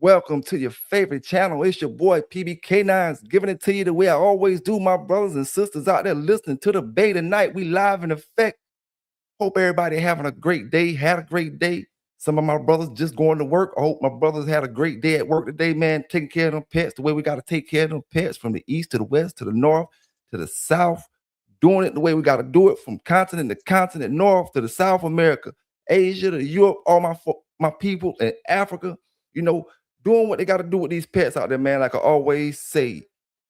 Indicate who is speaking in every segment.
Speaker 1: Welcome to your favorite channel. It's your boy PBK9s giving it to you the way I always do. My brothers and sisters out there listening to the bay tonight. We live in effect. Hope everybody having a great day. Had a great day. Some of my brothers just going to work. I hope my brothers had a great day at work today, man. Taking care of them pets the way we got to take care of them pets, from the east to the west to the north to the south. Doing it the way we got to do it, from continent to continent, north to the South America, Asia to Europe, all my people in Africa, you know, doing what they got to do with these pets out there, man. Like I always say,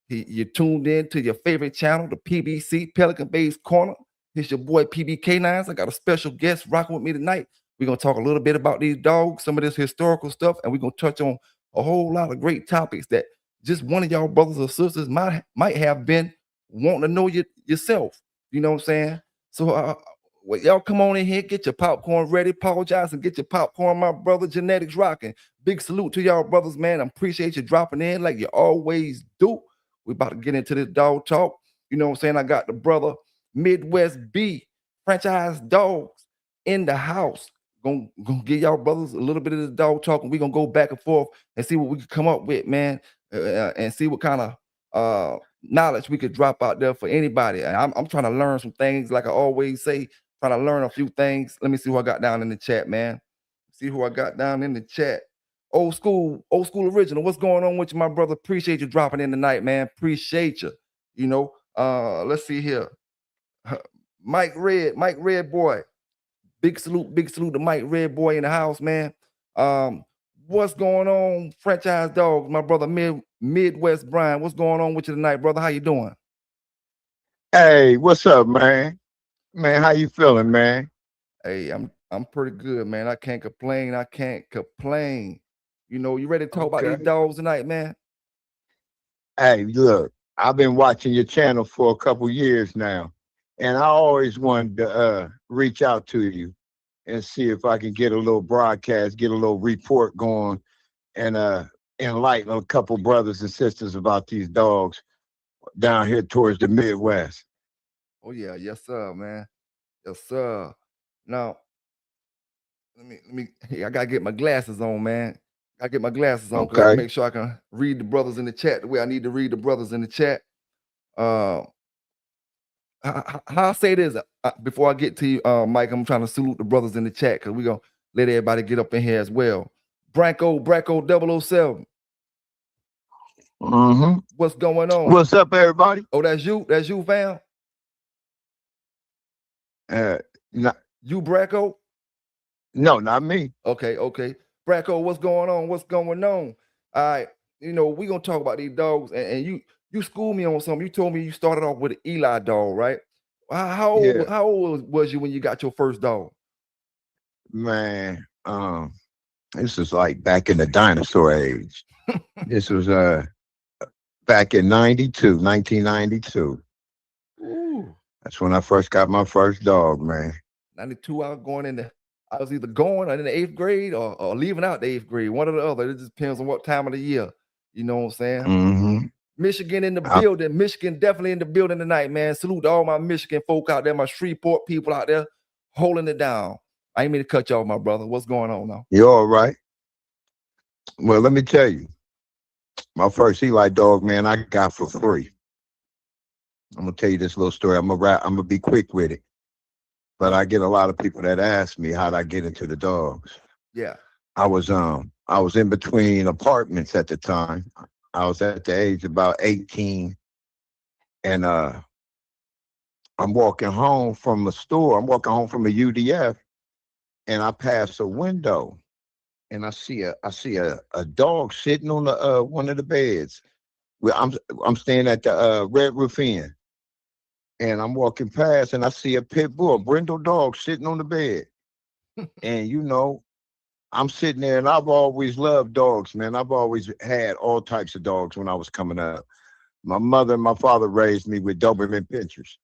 Speaker 1: you tuned in to your favorite channel, the PBC, Pelican Bay's Corner. It's your boy PBK9s. I got a special guest rocking with me tonight. We're going to talk a little bit about these dogs, some of this historical stuff, and we're going to touch on a whole lot of great topics that just one of y'all brothers or sisters might have been wanting to know yourself. You know what I'm saying? So well, y'all come on in here, get your popcorn ready. Apologize and get your popcorn, my brother. Genetics rocking. Big salute to y'all brothers, man. I appreciate you dropping in like you always do. We about to get into this dog talk. You know what I'm saying? I got the brother Midwest B, franchise dogs in the house. Gonna give y'all brothers a little bit of the dog talk, and we're gonna go back and forth and see what we can come up with, man, and see what kind of knowledge we could drop out there for anybody. And I'm trying to learn some things, like I always say, trying to learn a few things. Let me see who I got down in the chat, man. See who I got down in the chat. Old school original. What's going on with you, my brother? Appreciate you dropping in tonight, man. Appreciate you. You know, let's see here. Mike Red boy. Big salute to Mike Red boy in the house, man. What's going on, franchise dogs? My brother Midwest Brian. What's going on with you tonight, brother? How you doing?
Speaker 2: Hey, what's up, man? Man, how you feeling, man?
Speaker 1: Hey, I'm pretty good, man. I can't complain. You know, you ready to talk about these
Speaker 2: Okay.
Speaker 1: dogs tonight, man?
Speaker 2: Hey, look, I've been watching your channel for a couple years now, and I always wanted to reach out to you and see if I can get a little broadcast, get a little report going, and enlighten a couple brothers and sisters about these dogs down here towards the Midwest.
Speaker 1: Oh yeah, yes sir, man. Yes sir. Now, hey, I gotta get my glasses on, man. I get my glasses on because I
Speaker 2: Okay.
Speaker 1: make sure I can read the brothers in the chat the way I need to read the brothers in the chat. Uh, how I say this before I get to you, Mike. I'm trying to salute the brothers in the chat because we're gonna let everybody get up in here as well. Branko 007.
Speaker 2: Mm-hmm.
Speaker 1: What's going on?
Speaker 2: What's up, everybody?
Speaker 1: Oh, that's you, fam.
Speaker 2: Uh, not,
Speaker 1: You, Branko.
Speaker 2: no, not me.
Speaker 1: Okay. Branko, what's going on? All right, you know, we're gonna talk about these dogs, and you schooled me on something. You told me you started off with an Eli dog, right?
Speaker 2: Yeah,
Speaker 1: How old was you when you got your first dog?
Speaker 2: man. This was like back in the dinosaur age. This was back in 1992.
Speaker 1: Ooh,
Speaker 2: That's when I first got my first dog, man.
Speaker 1: 92. I was either going or in the eighth grade or leaving out the eighth grade, one or the other. It just depends on what time of the year. You know what I'm saying?
Speaker 2: Mm-hmm.
Speaker 1: Michigan in the
Speaker 2: I,
Speaker 1: building. Michigan definitely in the building tonight, man. Salute to all my Michigan folk out there, my Shreveport people out there holding it down. I ain't mean to cut you off, my brother. What's going on now?
Speaker 2: you all right? Well, let me tell you, my first Eli dog, man, I got for free. I'm gonna tell you this little story. I'm gonna be quick with it. But I get a lot of people that ask me how'd I get into the dogs.
Speaker 1: Yeah.
Speaker 2: I was in between apartments at the time. I was at the age about 18, and I'm walking home from a store. I'm walking home from a UDF, and I pass a window, and I see a dog sitting on the one of the beds. Well, I'm staying at the Red Roof Inn, and I'm walking past, and I see a pit bull, a brindle dog, sitting on the bed. And I'm sitting there, and I've always loved dogs, man. I've always had all types of dogs when I was coming up. My mother and my father raised me with Doberman pinchers,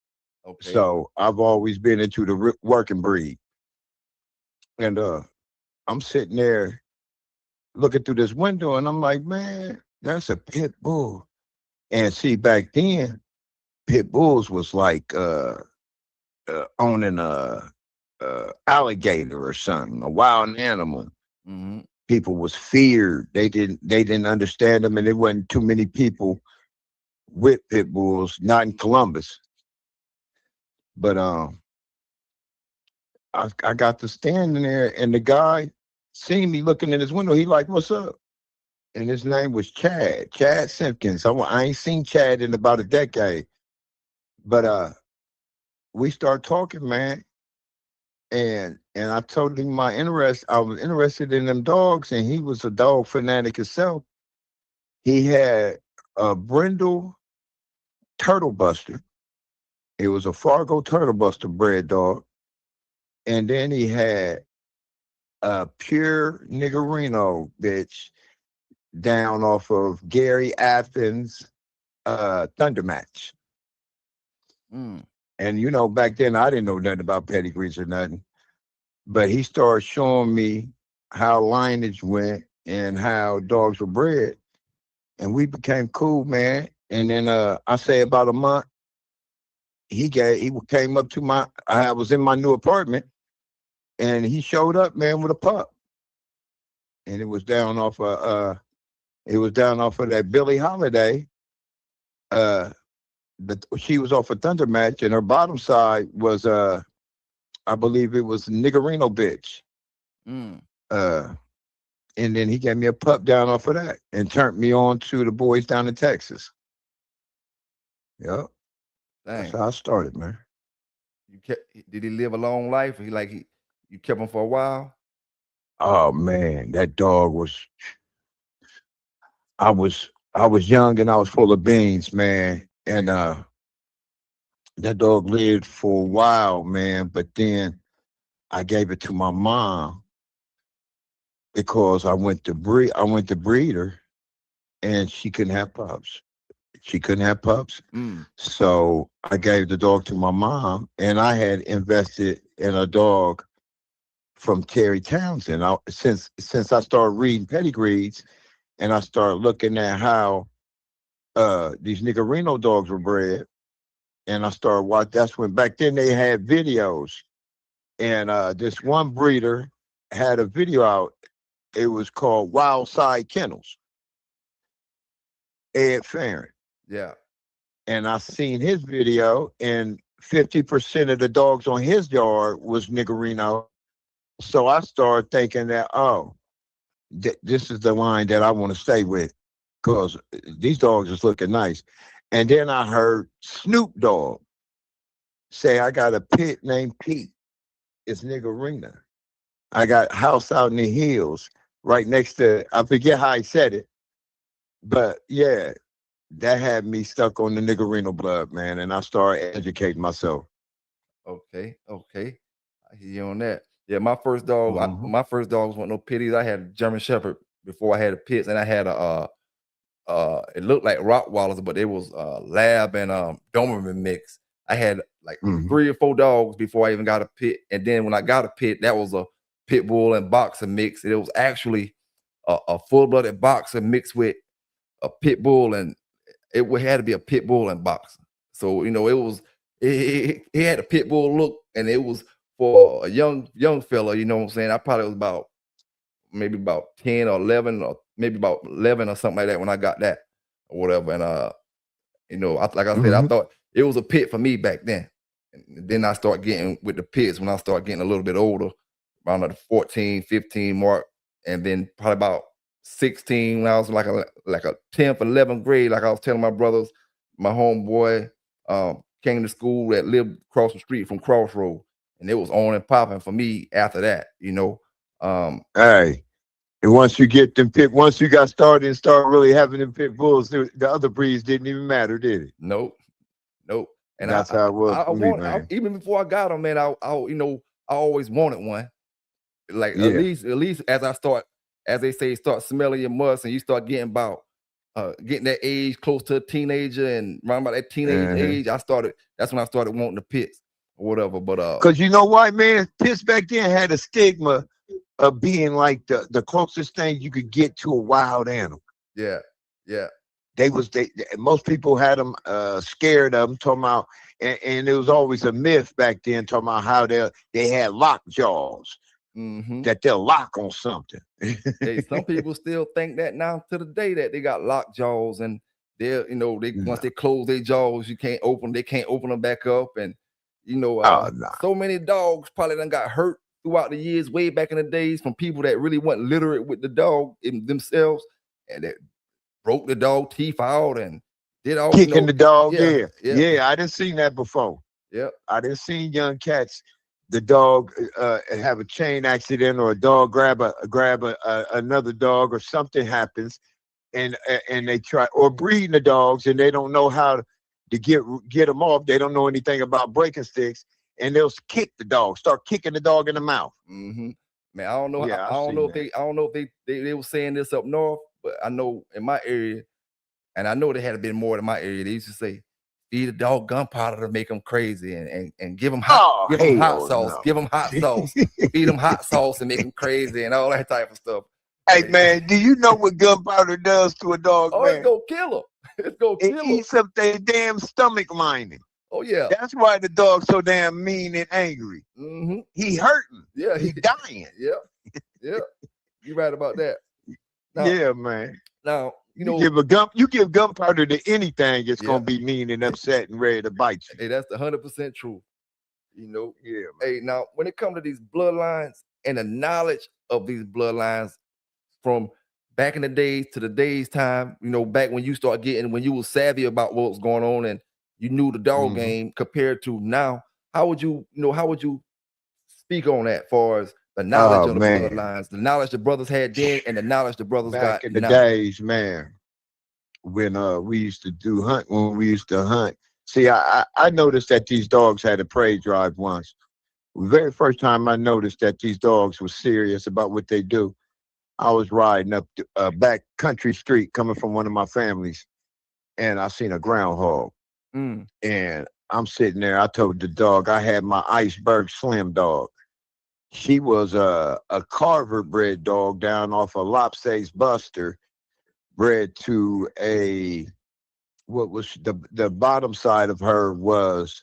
Speaker 1: Okay.
Speaker 2: so I've always been into the working breed. And I'm sitting there looking through this window, and I'm like, man, that's a pit bull. And see, back then, pit bulls was like owning a alligator or something, a wild animal.
Speaker 1: Mm-hmm.
Speaker 2: People was feared. They didn't understand them, and there wasn't too many people with pit bulls, not in Columbus. But I got to standing there, and the guy seen me looking in his window. He like, "What's up?" And his name was Chad Simpkins. I ain't seen Chad in about a decade. But we start talking, man, and I told him my interest. I was interested in them dogs, and he was a dog fanatic himself. He had a Brindle Turtle Buster. It was a Fargo Turtle Buster bred dog, and then he had a pure Niggerino bitch down off of Gary Athens' Thunder Match.
Speaker 1: Mm.
Speaker 2: And you know, back then I didn't know nothing about pedigrees or nothing. But he started showing me how lineage went and how dogs were bred. And we became cool, man. And then I say about a month, he came up to I was in my new apartment, and he showed up, man, with a pup. And it was down off of that Billie Holiday. She was off a Thunder Match, and her bottom side was I believe it was Niggerino bitch.
Speaker 1: Mm.
Speaker 2: Uh and then he gave me a pup down off of that and turned me on to the boys down in Texas. Yep. That's
Speaker 1: Dang.
Speaker 2: how I started, man.
Speaker 1: Did he live a long life? You kept him for a while?
Speaker 2: Oh man, that dog was I was young and I was full of beans, man. And that dog lived for a while, man. But then I gave it to my mom because I went to breed her and she couldn't have pups. She couldn't have pups.
Speaker 1: Mm.
Speaker 2: So I gave the dog to my mom, and I had invested in a dog from Terry Townsend. Since I started reading pedigrees and I started looking at how these Niggerino dogs were bred, and I started watching. That's when back then they had videos, and this one breeder had a video out. It was called Wild Side Kennels, Ed Farron.
Speaker 1: Yeah.
Speaker 2: And I seen his video, and 50% of the dogs on his yard was Niggerino. So I started thinking that, this is the line that I want to stay with because these dogs is looking nice. And then I heard Snoop Dogg say, I got a pit named Pete. It's Niggerino. I got a house out in the hills right next to, I forget how he said it, but yeah, that had me stuck on the Niggerino blood, man. And I started educating myself.
Speaker 1: Okay. Okay. I hear you on that. Yeah, my first dog,
Speaker 2: Mhm.
Speaker 1: my first dogs weren't no pitties. I had a German Shepherd before I had a pits, and I had a it looked like Rottweilers, but it was Lab and Doberman mix. I had like
Speaker 2: Mhm.
Speaker 1: 3 or 4 dogs before I even got a pit, and then when I got a pit, that was a pit bull and boxer mix. It was actually a full blooded boxer mixed with a pit bull, and had to be a pit bull and boxer. So it was it had a pit bull look, and it was for a young fella. You know what I'm saying? I probably was about maybe about 10 or 11, or maybe about 11 or something like that when I got that or whatever. And like I said, I
Speaker 2: Mhm.
Speaker 1: thought it was a pit for me back then. And then I start getting with the pits when I start getting a little bit older, around the 14, 15 mark. And then probably about 16 when I was like a 10th, 11th grade, like I was telling my brothers, my homeboy came to school that lived across the street from Crossroad. And it was on and popping for me after that. Um,
Speaker 2: Hey, and once you got started and started really having them pit bulls, the other breeds didn't even matter, did it?
Speaker 1: nope, nope. And
Speaker 2: That's how it was for me, man.
Speaker 1: even before I got them, man, I always wanted one. Like
Speaker 2: Yeah.
Speaker 1: at least as I start, as they say, start smelling your must, and you start getting that age close to a teenager, and around about that teenage
Speaker 2: Uh-huh.
Speaker 1: age, that's when I started wanting the pits or whatever. But
Speaker 2: Cause you know what, man? Pits back then had a stigma of being like the closest thing you could get to a wild animal.
Speaker 1: yeah, yeah,
Speaker 2: Most people had them scared of them, talking about, and it was always a myth back then, talking about how they had locked jaws.
Speaker 1: Mm-hmm.
Speaker 2: that they'll lock on something.
Speaker 1: Hey, some people still think that now to the day that they got locked jaws and they're, they once
Speaker 2: No.
Speaker 1: they close their jaws, they can't open them back up. And
Speaker 2: Oh no.
Speaker 1: so many dogs probably done got hurt throughout the years, way back in the days, from people that really weren't literate with the dog in themselves, and that broke the dog teeth out and did all,
Speaker 2: Kicking the dog,
Speaker 1: yeah,
Speaker 2: yeah.
Speaker 1: yeah,
Speaker 2: Yeah, I didn't see that before.
Speaker 1: yeah.
Speaker 2: I didn't see young cats, the dog have a chain accident, or a dog another dog, or something happens, and they try, or breeding the dogs, and they don't know how to get them off. They don't know anything about breaking sticks, and they'll kick the dog, start kicking the dog in the mouth.
Speaker 1: Mm-hmm. Man, I don't know.
Speaker 2: Yeah,
Speaker 1: I
Speaker 2: I've
Speaker 1: don't know
Speaker 2: seen
Speaker 1: if
Speaker 2: that.
Speaker 1: they they were saying this up north, but I know in my area, and I know they had been more in my area. They used to say, "Feed a dog gunpowder to make them crazy, and
Speaker 2: Oh
Speaker 1: give them hot
Speaker 2: hell
Speaker 1: sauce,
Speaker 2: no.
Speaker 1: give them hot sauce, feed them hot sauce and make them crazy and all that type of stuff."
Speaker 2: Hey
Speaker 1: Hey,
Speaker 2: man, do you know what gunpowder does to a dog,
Speaker 1: oh, it's
Speaker 2: man?
Speaker 1: gonna kill them. It's gonna
Speaker 2: It
Speaker 1: kill them.
Speaker 2: eats up their damn stomach lining.
Speaker 1: Oh yeah.
Speaker 2: That's why the dog's so damn mean and angry.
Speaker 1: Mm-hmm.
Speaker 2: He hurting.
Speaker 1: Yeah.
Speaker 2: He dying.
Speaker 1: Yeah. Yeah. You're right about that. Now,
Speaker 2: Yeah, man.
Speaker 1: now,
Speaker 2: You give gunpowder to anything, it's
Speaker 1: yeah.
Speaker 2: gonna be mean and upset and ready to bite you.
Speaker 1: Hey, that's the 100% truth. You know,
Speaker 2: Yeah,
Speaker 1: hey, now when it comes to these bloodlines and the knowledge of these bloodlines from back in the days to the days time, back when you start when you were savvy about what was going on and you knew the dog
Speaker 2: man.
Speaker 1: game compared to now, how would you speak on that far as the knowledge
Speaker 2: Oh
Speaker 1: of the
Speaker 2: man.
Speaker 1: bloodlines, the knowledge the brothers had then and the knowledge the brothers got
Speaker 2: Back in the
Speaker 1: now?
Speaker 2: days, man, when we used to when we used to hunt. See, I noticed that these dogs had a prey drive once. The very first time I noticed that these dogs were serious about what they do, I was riding up a back country street coming from one of my families, and I seen a groundhog.
Speaker 1: Mm,
Speaker 2: And I'm sitting there. I told the dog I had my iceberg slim dog. She was a Carver bred dog down off of Lopsay's Buster, bred to a what was the bottom side of her was,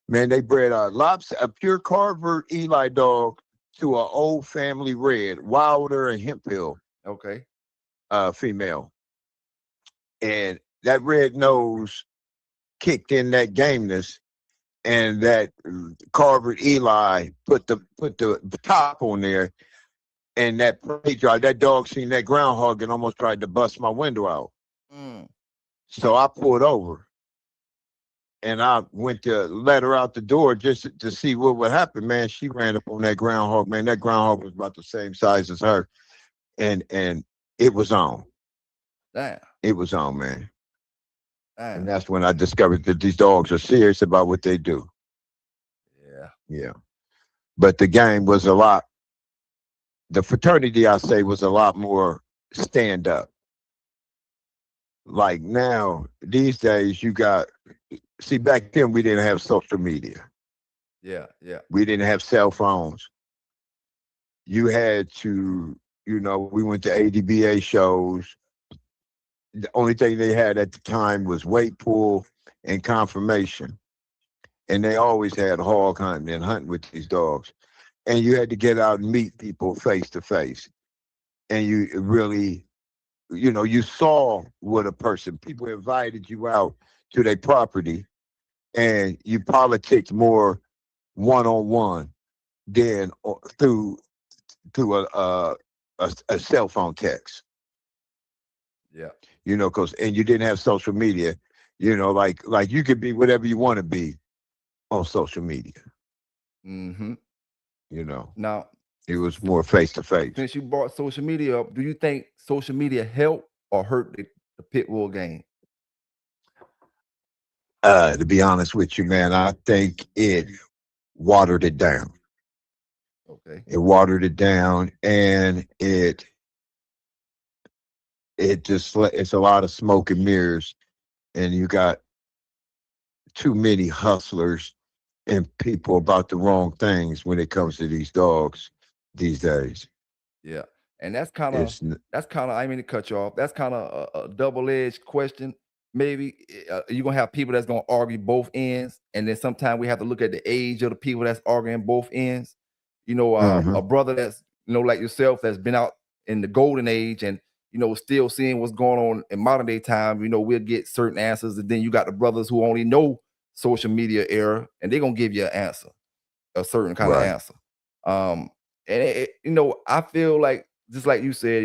Speaker 2: man, they bred a pure Carver Eli dog to an old family red, Wilder and Hemphill
Speaker 1: okay.
Speaker 2: female. And that red nose kicked in that gameness, and that Carver Eli put the top on there, and that prey drive. That dog seen that groundhog and almost tried to bust my window out.
Speaker 1: Mm,
Speaker 2: So I pulled over and I went to let her out the door just to see what would happen. Man, she ran up on that groundhog. Man, that groundhog was about the same size as her, and it was on.
Speaker 1: damn,
Speaker 2: It was on, man. And
Speaker 1: damn.
Speaker 2: that's when I discovered that these dogs are serious about what they do.
Speaker 1: Yeah.
Speaker 2: Yeah. But the game was a lot. The fraternity, I say, was a lot more stand up. Like now, these days, you got, see, back then we didn't have social media.
Speaker 1: Yeah. Yeah.
Speaker 2: We didn't have cell phones. You had to, we went to ADBA shows. The only thing they had at the time was weight pool and confirmation. And they always had hog hunting and hunting with these dogs. And you had to get out and meet people face to face. And you really, you saw what a person, people invited you out to their property, and you politicked more one on one than through a cell phone text.
Speaker 1: Yeah.
Speaker 2: Because and you didn't have social media. Like you could be whatever you want to be on social media.
Speaker 1: Mm-hmm.
Speaker 2: You know,
Speaker 1: Now,
Speaker 2: it was more face to face.
Speaker 1: since you brought social media up, do you think social media helped or hurt the pit bull game?
Speaker 2: To be honest with you, man, I think it watered it down.
Speaker 1: Okay.
Speaker 2: It watered it down, and it's a lot of smoke and mirrors, and you got too many hustlers and people about the wrong things when it comes to these dogs these days.
Speaker 1: Yeah. And that's kind of
Speaker 2: It's
Speaker 1: I mean to cut you off. That's kind of a double-edged question. Maybe you're gonna have people that's gonna argue both ends, and then sometimes we have to look at the age of the people that's arguing both ends. a brother that's, like yourself, that's been out in the golden age and, still seeing what's going on in modern day time, we'll get certain answers. And then you got the brothers who only know social media era, and they're going to give you an answer, a certain kind of
Speaker 2: Right.
Speaker 1: answer. And I feel like, just like you said,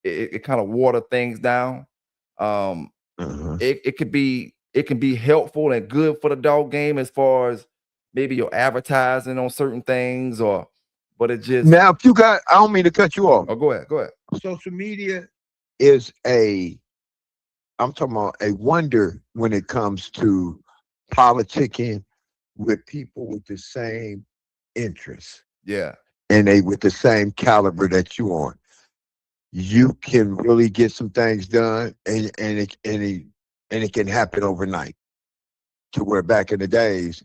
Speaker 1: it kind of water things down. It can be helpful and good for the dog game as far as maybe your advertising on certain things, but it just.
Speaker 2: Now, if you got, I don't mean to cut you off.
Speaker 1: Oh, go ahead.
Speaker 2: Social media is I'm talking about a wonder when it comes to politicking with people with the same interests.
Speaker 1: Yeah.
Speaker 2: And they with the same caliber that you on. You can really get some things done, and it can happen overnight. To where back in the days,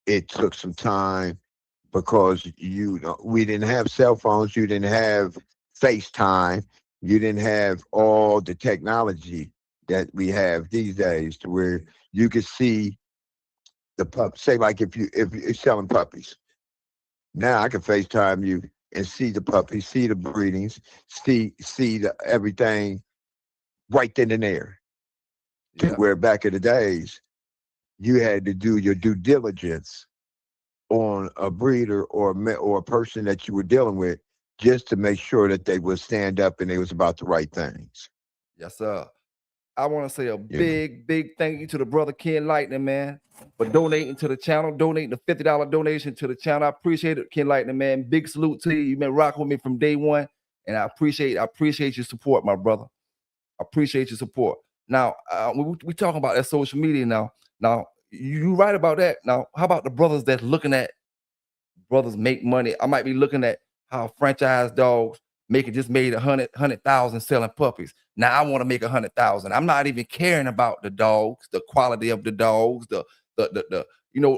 Speaker 2: it took some time because we didn't have cell phones, you didn't have FaceTime, you didn't have all the technology that we have these days, to where you could see the pup. Say like if you're selling puppies, now I can FaceTime you and see the puppies, see the breedings, see the everything right then and there. To where back in the days, you had to do your due diligence on a breeder or a person that you were dealing with, just to make sure that they would stand up and they was about the right things.
Speaker 1: Yes, sir. I want to say a big thank you to the brother Ken Lightning, man, for donating to the channel, donating the $50 donation to the channel. I appreciate it, Ken Lightning, man. Big salute to you. You've been rocking with me from day one, and I appreciate your support, my brother. I appreciate your support. Now, we talking about that social media now. Now, you right about that. Now, how about the brothers that's looking at brothers make money? I might be looking at how franchise dogs made 100,000 selling puppies. Now I want to make 100,000. I'm not even caring about the dogs, the quality of the dogs, the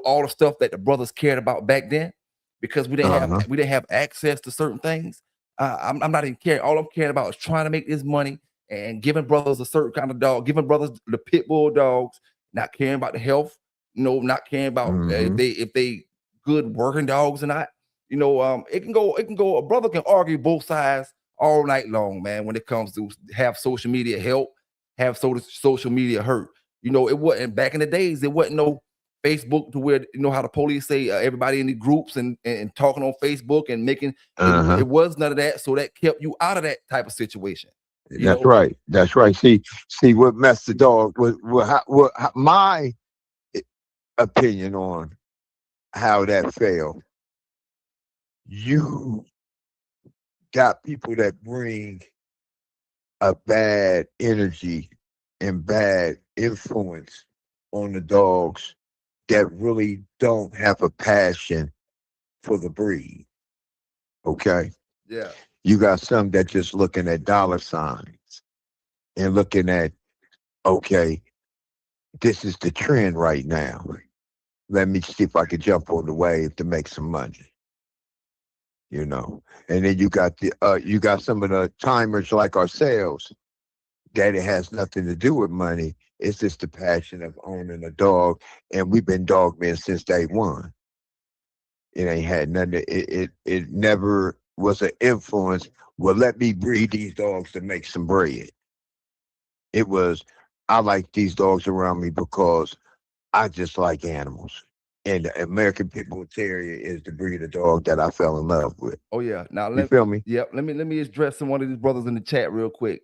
Speaker 1: all the stuff that the brothers cared about back then, because we didn't have access to certain things. I'm not even caring. All I'm caring about is trying to make this money and giving brothers a certain kind of dog, giving brothers the pit bull dogs, not caring about the health, not caring about if they good working dogs or not. It can go. A brother can argue both sides all night long, man. When it comes to have social media help, have social media hurt. It wasn't back in the days. There wasn't no Facebook to where how the police say everybody in the groups and talking on Facebook and making. It was none of that. So that kept you out of that type of situation.
Speaker 2: That's right. That's right. See what messed the dog was. My opinion on how that failed. You got people that bring a bad energy and bad influence on the dogs that really don't have a passion for the breed. Okay?
Speaker 1: Yeah.
Speaker 2: You got some that just looking at dollar signs and looking at, okay, this is the trend right now. Let me see if I can jump on the wave to make some money. And then you got some of the timers like ourselves that it has nothing to do with money. It's just the passion of owning a dog, and we've been dog men since day one. It ain't had nothing. It never was an influence. Well, let me breed these dogs to make some bread. It was, I like these dogs around me because I just like animals. And the American Pitbull Terrier is the breed of dog that I fell in love with.
Speaker 1: Oh yeah. Now
Speaker 2: you feel me?
Speaker 1: Yep. Let me address one of these brothers in the chat real quick.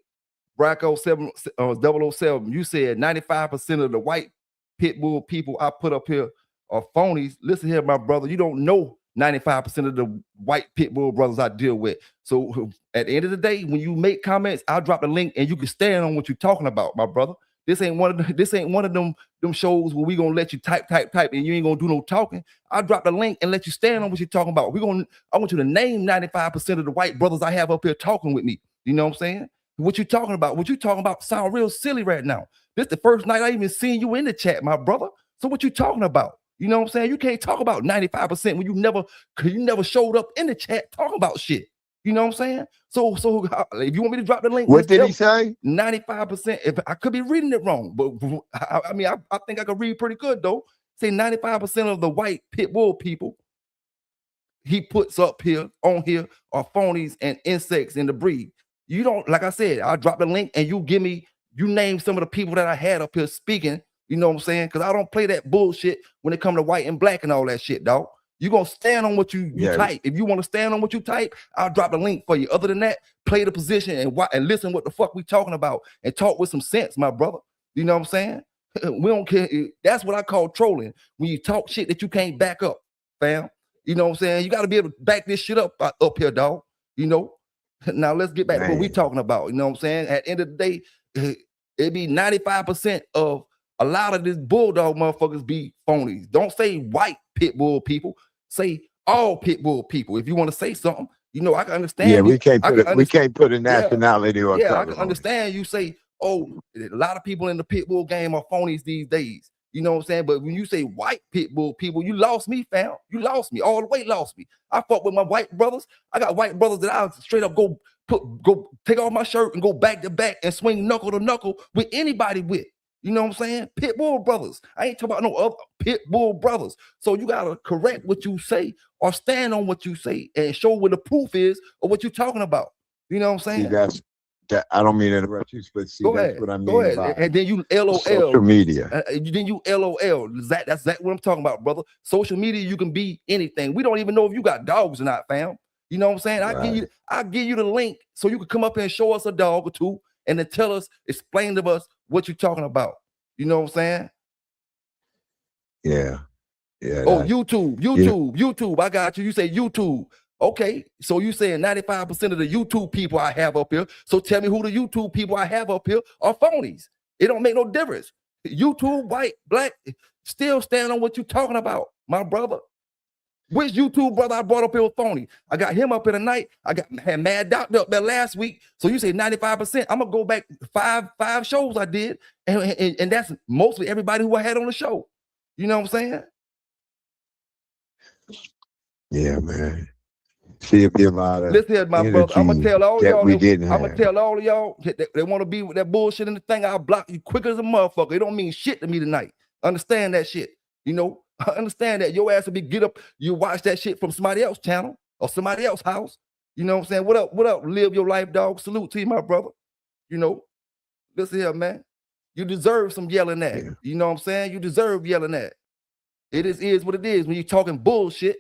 Speaker 1: Bracco 007, you said 95% of the white pit bull people I put up here are phonies. Listen here, my brother. You don't know 95% of the white pit bull brothers I deal with. So at the end of the day, when you make comments, I'll drop the link and you can stand on what you're talking about, my brother. This ain't one of them shows where we gonna let you type and you ain't gonna do no talking. I'll drop the link and let you stand on what you're talking about. I want you to name 95% of the white brothers I have up here talking with me. You know what I'm saying? What you talking about? What you talking about sound real silly right now. This the first night I even seen you in the chat, my brother. So what you talking about? You know what I'm saying? You can't talk about 95% when you never showed up in the chat talking about shit. You know what I'm saying? So if you want me to drop the link,
Speaker 2: what did he say?
Speaker 1: 95%. If I could be reading it wrong, but I think I could read pretty good though. Say 95% of the white pit bull people he puts up here on here are phonies and insects in the breed. You don't, like I said, I'll drop the link and you name some of the people that I had up here speaking. You know what I'm saying? Because I don't play that bullshit when it comes to white and black and all that shit, dog. You're gonna stand on what you type. If you want to stand on what you type, I'll drop the link for you. Other than that, play the position and listen what the fuck we talking about and talk with some sense, my brother. You know what I'm saying? We don't care. That's what I call trolling. When you talk shit that you can't back up, fam. You know what I'm saying? You got to be able to back this shit up here, dog. You know? Now let's get back to what we talking about. You know what I'm saying? At the end of the day, it'd be 95% of a lot of this bulldog motherfuckers be phonies. Don't say white pit bull people. Say all pit bull people. If you want to say something, you know, I can understand.
Speaker 2: Yeah, we can't put a nationality or
Speaker 1: color. I can understand you say, oh, a lot of people in the pit bull game are phonies these days. You know what I'm saying? But when you say white pit bull people, you lost me, fam. You lost me. All the way lost me. I fought with my white brothers. I got white brothers that I'll straight up go take off my shirt and go back to back and swing knuckle to knuckle with anybody with. You know what I'm saying? Pit bull brothers. I ain't talking about no other pit bull brothers. So you gotta correct what you say or stand on what you say and show what the proof is of what you're talking about. You know what I'm saying?
Speaker 2: See, I don't mean to interrupt you, but see, that's what I mean.
Speaker 1: Go ahead. And then you LOL.
Speaker 2: Social media.
Speaker 1: Then you LOL. That's exactly what I'm talking about, brother. Social media, you can be anything. We don't even know if you got dogs or not, fam. You know what I'm saying? Right. I'll give you the link so you can come up and show us a dog or two and then explain to us what you're talking about. You know what I'm saying?
Speaker 2: Yeah. Yeah.
Speaker 1: Oh, YouTube. I got you. You say YouTube. Okay, so you saying 95% of the YouTube people I have up here. So tell me who the YouTube people I have up here are phonies. It don't make no difference. YouTube, white, black, still stand on what you talking about, my brother. Which YouTube brother I brought up here was phony? I got him up here tonight. Had Mad Doctor up there last week. So you say 95%. I'm gonna go back five shows I did, and that's mostly everybody who I had on the show. You know what I'm saying?
Speaker 2: Yeah, man. See if you lot of
Speaker 1: listen here, my brother. I'm gonna tell all of y'all. I'm gonna tell all of y'all that they want to be with that bullshit in the thing. I'll block you quicker as a motherfucker. It don't mean shit to me tonight. Understand that shit. You know, I understand that your ass will be get up. You watch that shit from somebody else's channel or somebody else's house. You know what I'm saying? What up? What up? Live your life, dog. Salute to you, my brother. You know, listen here, man. You deserve some yelling at. Yeah. You know what I'm saying? You deserve yelling at. It is what it is when you're talking bullshit.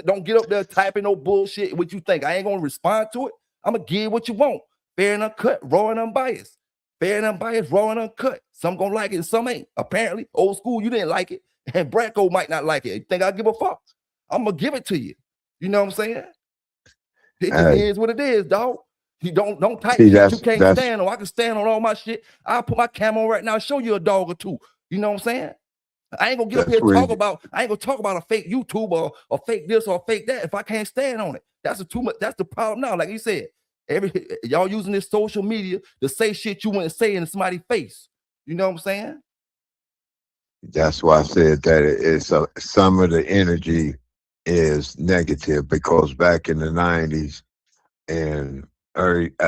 Speaker 1: Don't get up there typing no bullshit. What you think? I ain't gonna respond to it. I'm gonna give what you want. Fair and uncut, raw and unbiased. Fair and unbiased, raw and uncut. Some gonna like it and some ain't. Apparently, old school, you didn't like it. And Bracco might not like it. You think I give a fuck? I'm gonna give it to you. You know what I'm saying? It just is what it is, dog. You don't type shit you can't stand on. I can stand on all my shit. I'll put my camera on right now and show you a dog or two. You know what I'm saying? I ain't gonna get up here and I ain't gonna talk about a fake YouTube or fake this or fake that if I can't stand on it. That's too much. That's the problem now. Like you said, y'all using this social media to say shit you wouldn't say in somebody's face. You know what I'm saying?
Speaker 2: That's why I said that it's some of the energy is negative because back in the 90s and late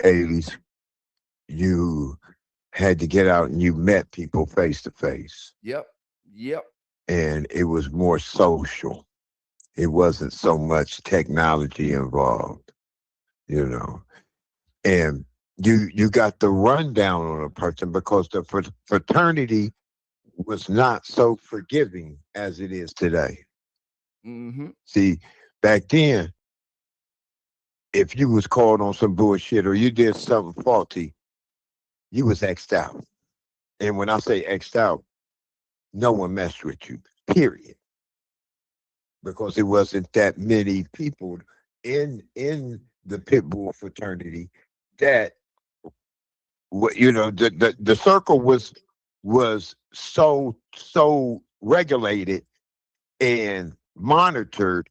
Speaker 2: 80s, you had to get out and you met people face to face.
Speaker 1: Yep.
Speaker 2: And it was more social. It wasn't so much technology involved, you know. And you got the rundown on a person because the fraternity was not so forgiving as it is today.
Speaker 1: Mm-hmm.
Speaker 2: See, back then, if you was caught on some bullshit or you did something faulty, you was X'd out. And when I say X'd out, no one messed with you, period. Because it wasn't that many people in the Pitbull fraternity that, you know, the circle was so regulated and monitored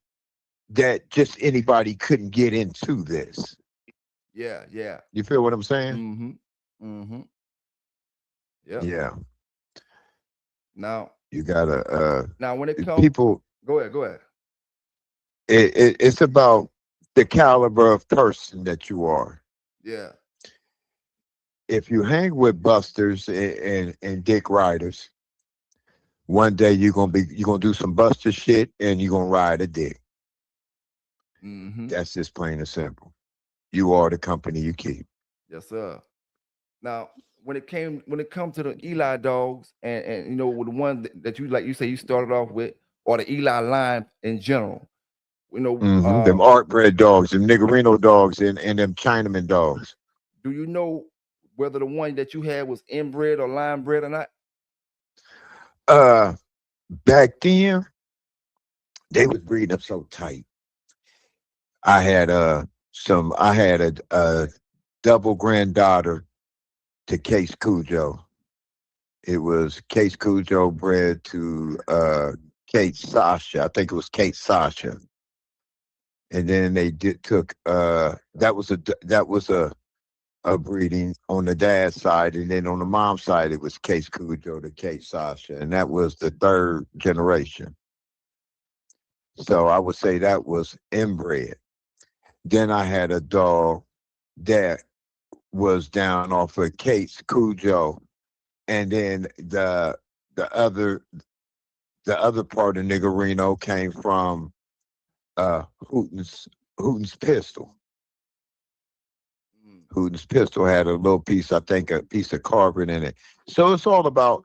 Speaker 2: that just anybody couldn't get into this.
Speaker 1: Yeah.
Speaker 2: You feel what I'm saying?
Speaker 1: Mm-hmm.
Speaker 2: Yeah.
Speaker 1: Now
Speaker 2: you gotta
Speaker 1: now when it comes
Speaker 2: people
Speaker 1: go ahead.
Speaker 2: It's about the caliber of person that you are.
Speaker 1: Yeah.
Speaker 2: If you hang with busters and dick riders, one day you're gonna do some buster shit and you're gonna ride a dick.
Speaker 1: Mm-hmm.
Speaker 2: That's just plain and simple. You are the company you keep.
Speaker 1: Yes, sir. Now, when it comes to the Eli dogs, and you know, with the one that you like, you say you started off with, or the Eli line in general, you know,
Speaker 2: Them art bred dogs, them Niggerino dogs, and them Chinaman dogs.
Speaker 1: do you know whether the one that you had was inbred or line bred or not?
Speaker 2: Uh, Back then they was breeding them so tight. I had I had a double granddaughter to Case Cujo. It was Case Cujo bred to Kate Sasha. I think it was Kate Sasha. And then they did took that was a breeding on the dad's side, and then on the mom's side it was Case Cujo to Kate Sasha, and that was the third generation. So I would say that was inbred. Then I had a dog that was down off of Kate's Cujo, and then the other the other part of Niggerino came from Hooten's pistol.
Speaker 1: Mm.
Speaker 2: Hooten's pistol had a little piece, I think, a piece of carbon in it. So it's all about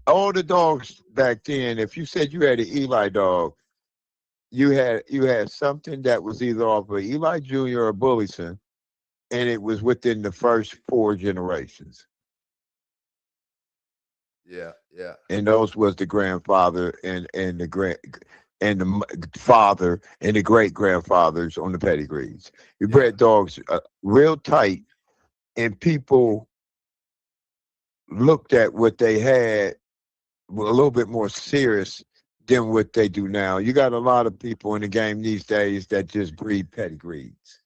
Speaker 2: all the dogs back then. If you said you had an Eli dog, you had something that was either off of Eli Jr. or Bullison, and it was within the first four generations.
Speaker 1: Yeah, yeah,
Speaker 2: And those was the grandfather and the father and the great grandfathers on the pedigrees. You
Speaker 1: yeah,
Speaker 2: bred dogs real tight, and people looked at what they had a little bit more serious than what they do now. You got a lot of people in the game these days that just breed pedigrees,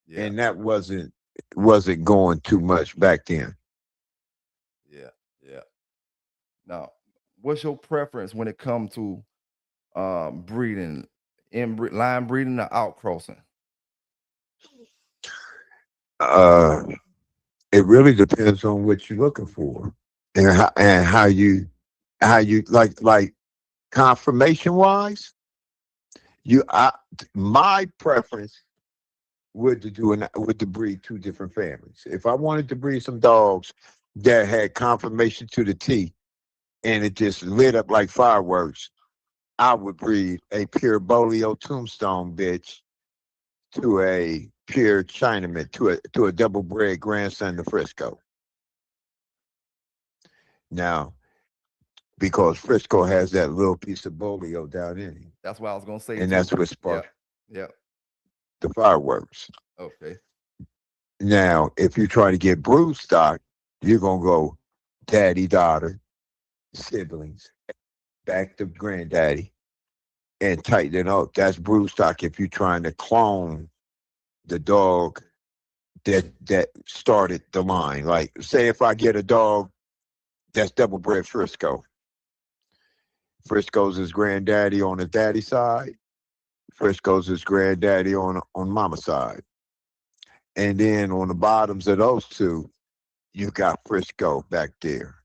Speaker 1: yeah,
Speaker 2: and that wasn't going too much back then.
Speaker 1: yeah, yeah. Now, what's your preference when it comes to breeding, line breeding or outcrossing?
Speaker 2: Uh, it really depends on what you're looking for and how you like confirmation wise. You I My preference would to breed two different families. If I wanted to breed some dogs that had confirmation to the T and it just lit up like fireworks, I would breed a pure Bolio tombstone bitch to a pure Chinaman to a double bred grandson of Frisco. Now, because Frisco has that little piece of Bolio down in him,
Speaker 1: That's what I was gonna say
Speaker 2: and that's
Speaker 1: too.
Speaker 2: what
Speaker 1: Yeah,
Speaker 2: sparked
Speaker 1: yeah.
Speaker 2: the fireworks.
Speaker 1: Okay.
Speaker 2: Now, if you try to get brood stock, you're gonna go daddy, daughter, siblings, back to granddaddy, and tighten it up. That's brood stock if you're trying to clone the dog that started the line. Like, say if I get a dog that's double bred Frisco. Frisco's his granddaddy on the daddy side. Frisco's his granddaddy on mama side. And then on the bottoms of those two, you got Frisco back there.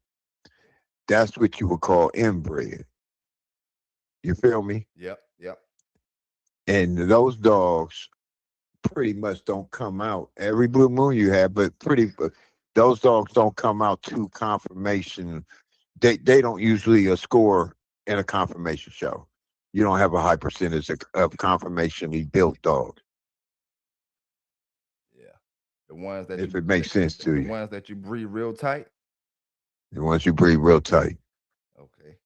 Speaker 2: That's what you would call inbred. You feel me?
Speaker 1: Yep, yep.
Speaker 2: And those dogs pretty much don't come out every blue moon you have, but those dogs don't come out to confirmation. They don't usually score in a confirmation show. You don't have a high percentage of confirmationally built dogs,
Speaker 1: Yeah. The ones that
Speaker 2: if
Speaker 1: you
Speaker 2: it makes sense to
Speaker 1: the
Speaker 2: you.
Speaker 1: ones that you breed real tight.
Speaker 2: The ones you breed real tight.
Speaker 1: Okay.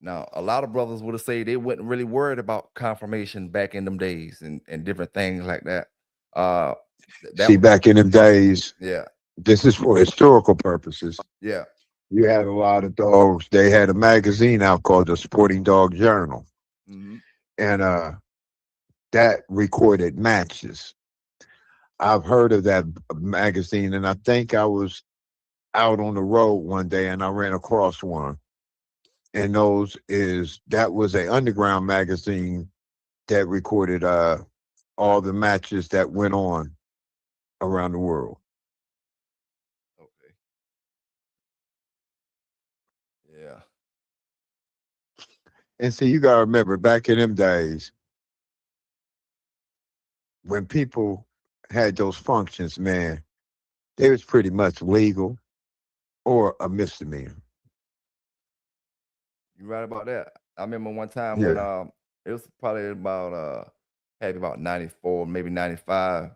Speaker 1: Now, a lot of brothers would have said they wasn't really worried about confirmation back in them days and different things like that. Uh
Speaker 2: See,
Speaker 1: that
Speaker 2: back in them days,
Speaker 1: yeah,
Speaker 2: this is for historical purposes.
Speaker 1: yeah.
Speaker 2: You had a lot of dogs. They had a magazine out called the Sporting Dog Journal,
Speaker 1: Hmm.
Speaker 2: and that recorded matches. I've heard of that magazine, and I think I was out on the road one day and I ran across one. And that was a underground magazine that recorded all the matches that went on around the world.
Speaker 1: Okay. Yeah.
Speaker 2: And see, you gotta remember back in them days, when people had those functions, man, they was pretty much legal or a misdemeanor.
Speaker 1: You right about that. I remember one time when
Speaker 2: Yeah.
Speaker 1: it was probably about had about 94, maybe 95.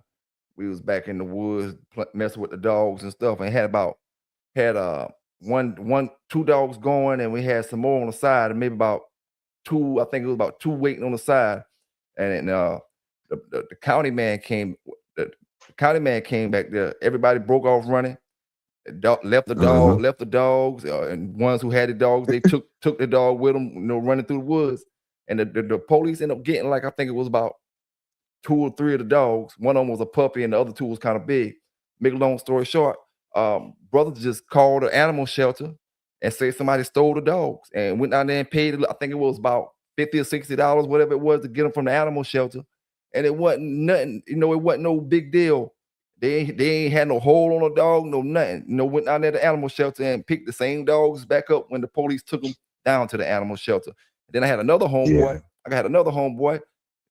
Speaker 1: We was back in the woods messing with the dogs and stuff, and had two dogs going, and we had some more on the side, and maybe about two. I think it was about two waiting on the side, and then, the county man came. The county man came back there. Everybody broke off running.
Speaker 2: Uh-huh.
Speaker 1: Left the dogs, and ones who had the dogs, they took the dog with them, running through the woods. And the police ended up getting, like, I think it was about two or three of the dogs. One of them was a puppy, and the other two was kind of big. Make a long story short, brothers just called the animal shelter and said somebody stole the dogs, and went down there and paid. I think it was about $50 or $60, whatever it was, to get them from the animal shelter. And it wasn't nothing. It wasn't no big deal. They ain't had no hole on the dog, no nothing. Went down there to the animal shelter and picked the same dogs back up when the police took them down to the animal shelter. And then I had another homeboy.
Speaker 2: Yeah.
Speaker 1: I had another homeboy.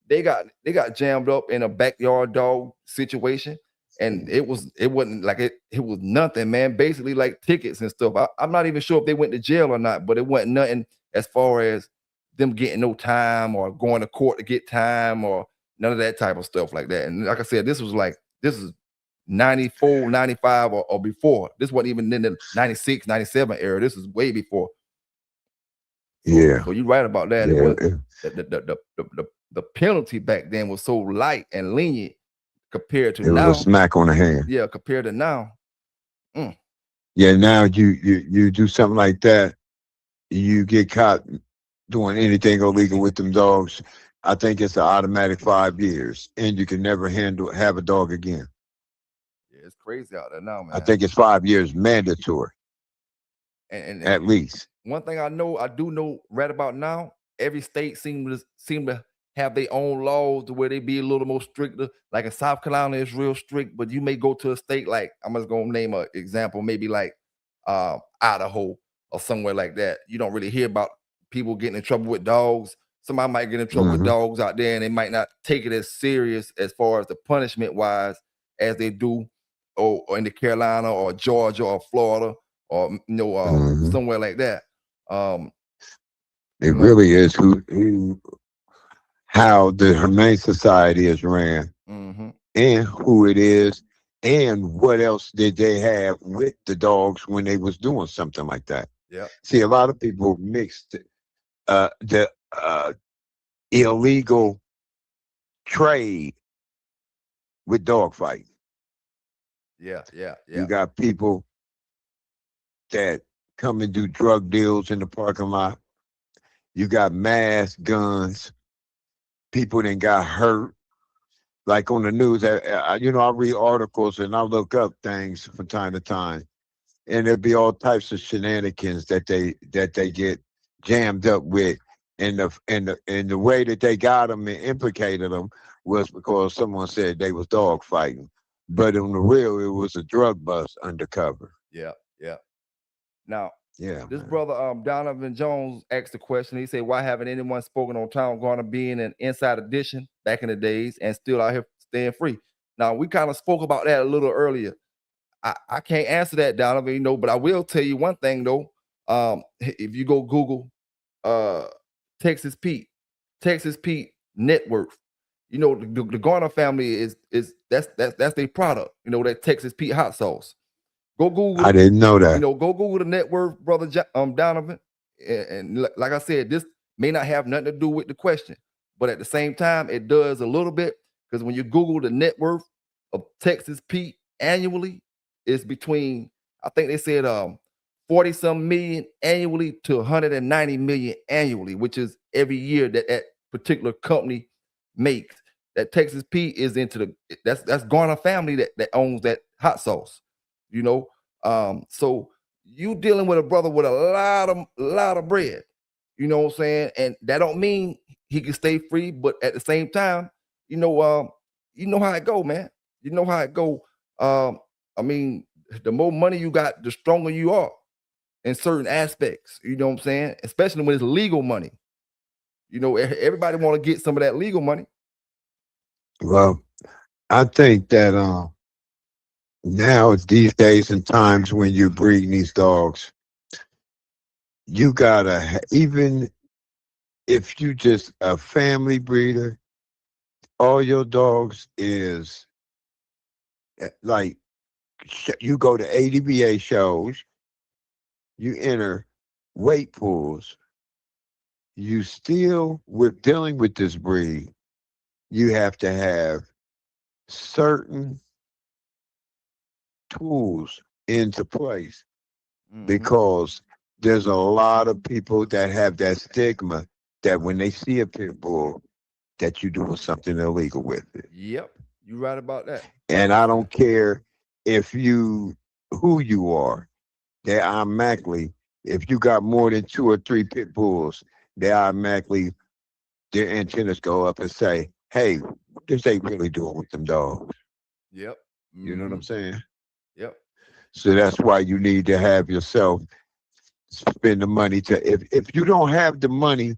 Speaker 1: They got jammed up in a backyard dog situation, and it wasn't like it was nothing, man. Basically, like tickets and stuff. I'm not even sure if they went to jail or not, but it wasn't nothing as far as them getting no time or going to court to get time or none of that type of stuff like that. And like I said, this is 94, 95 or before. This wasn't even in the 96, 97 era. This is way before.
Speaker 2: Yeah.
Speaker 1: So you're right about that. It
Speaker 2: Yeah.
Speaker 1: was the penalty back then was so light and lenient compared to
Speaker 2: It was
Speaker 1: now.
Speaker 2: a smack on the hand.
Speaker 1: Yeah, compared to now.
Speaker 2: Yeah, now you do something like that, you get caught doing anything illegal with them dogs. I think it's an automatic 5 years, and you can never have a dog again.
Speaker 1: Yeah, it's crazy out there now,
Speaker 2: I
Speaker 1: man.
Speaker 2: think it's 5 years mandatory
Speaker 1: And
Speaker 2: at least.
Speaker 1: one thing I do know right about now, every state seem to have their own laws to where they be a little more stricter. Like in South Carolina, it's real strict, but you may go to a state like, I'm just gonna name an example, maybe like Idaho or somewhere like that. You don't really hear about people getting in trouble with dogs. Somebody might get in trouble with
Speaker 2: Hmm.
Speaker 1: dogs out there, and they might not take it as serious as far as the punishment wise as they do, or in the Carolina or Georgia or Florida or
Speaker 2: Hmm.
Speaker 1: somewhere like that. Um,
Speaker 2: It
Speaker 1: you know,
Speaker 2: really is how the Humane Society is ran,
Speaker 1: hmm
Speaker 2: and who it is, and what else did they have with the dogs when they was doing something like that.
Speaker 1: yeah,
Speaker 2: See, a lot of people mixed the illegal trade with dog fighting.
Speaker 1: yeah, yeah,
Speaker 2: You
Speaker 1: yeah,
Speaker 2: got people that come and do drug deals in the parking lot. You got mass guns. People that got hurt. Like on the news, I read articles and I look up things from time to time, and there'd be all types of shenanigans that they get jammed up with, and the way that they got them and implicated them was because someone said they was dog fighting, but on the real, it was a drug bust undercover.
Speaker 1: yeah, yeah. Now,
Speaker 2: Yeah,
Speaker 1: this
Speaker 2: man.
Speaker 1: brother Donovan Jones asked the question. He said, "Why haven't anyone spoken on Tom Garner being an inside edition back in the days and still out here staying free?" Now, we kind of spoke about that a little earlier. I can't answer that, Donovan, but I will tell you one thing though. If you go Google uh Texas Pete, Texas Pete net worth, the Garner family is that's their product, that Texas Pete hot sauce. Go Google
Speaker 2: I
Speaker 1: it.
Speaker 2: didn't know that.
Speaker 1: Go Google the net worth, brother Donovan. And like I said, this may not have nothing to do with the question, but at the same time, it does a little bit, because when you Google the net worth of Texas Pete annually, it's between, I think they said 40 some million annually to 190 million annually, which is every year that particular company makes. That Texas Pete is into that's Garner family that owns that hot sauce, you know. So you dealing with a brother with a lot of bread, you know what I'm saying? And that don't mean he can stay free, but at the same time, you know how it go, man. You know how it go. I mean, the more money you got, the stronger you are in certain aspects. You know what I'm saying? Especially when it's legal money. Everybody want to get some of that legal money.
Speaker 2: Well, I think that now these days and times when you're breeding these dogs, you gotta even if you just a family breeder, all your dogs is like you go to ADBA shows, you enter weight pools, you still with dealing with this breed, you have to have certain tools into place
Speaker 1: Mm-hmm.
Speaker 2: because there's a lot of people that have that stigma that when they see a pit bull that you're doing something illegal with it.
Speaker 1: Yep. You right about that.
Speaker 2: And I
Speaker 1: 100%.
Speaker 2: don't care if you who you are, they automatically if you got more than two or three pit bulls, they automatically their antennas go up and say, "Hey, what is they really doing with them dogs?"
Speaker 1: Yep.
Speaker 2: You know what
Speaker 1: Mm-hmm.
Speaker 2: I'm saying?
Speaker 1: Yep.
Speaker 2: So that's why you need to have yourself spend the money to if you don't have the money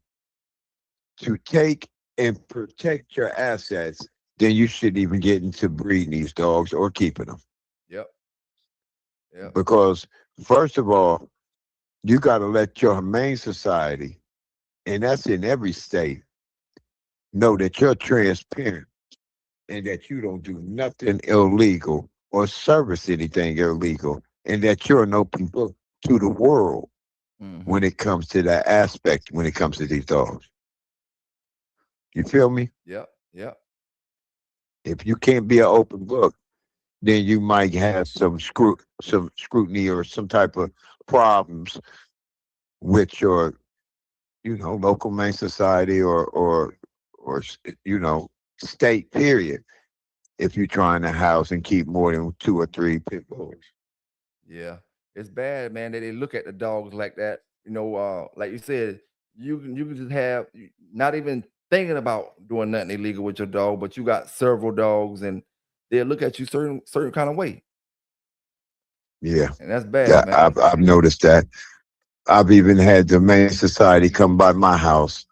Speaker 2: to take and protect your assets, then you shouldn't even get into breeding these dogs or keeping them.
Speaker 1: Yep. Yep.
Speaker 2: Because first of all, you got to let your humane society, and that's in every state, know that you're transparent and that you don't do nothing illegal or service anything illegal, and that you're an open book to the world
Speaker 1: Mm-hmm.
Speaker 2: when it comes to that aspect, when it comes to these dogs. You feel me?
Speaker 1: Yep. Yep.
Speaker 2: If you can't be an open book, then you might have some scrutiny or some type of problems with your, local main society or state period. If you're trying to house and keep more than two or three pit bulls.
Speaker 1: Yeah, it's bad, man, that they look at the dogs like that. Like you said, you can just have not even thinking about doing nothing illegal with your dog, but you got several dogs, and they'll look at you certain kind of way,
Speaker 2: Yeah,
Speaker 1: and that's bad,
Speaker 2: yeah,
Speaker 1: man.
Speaker 2: I've noticed that. I've even had the main society come by my house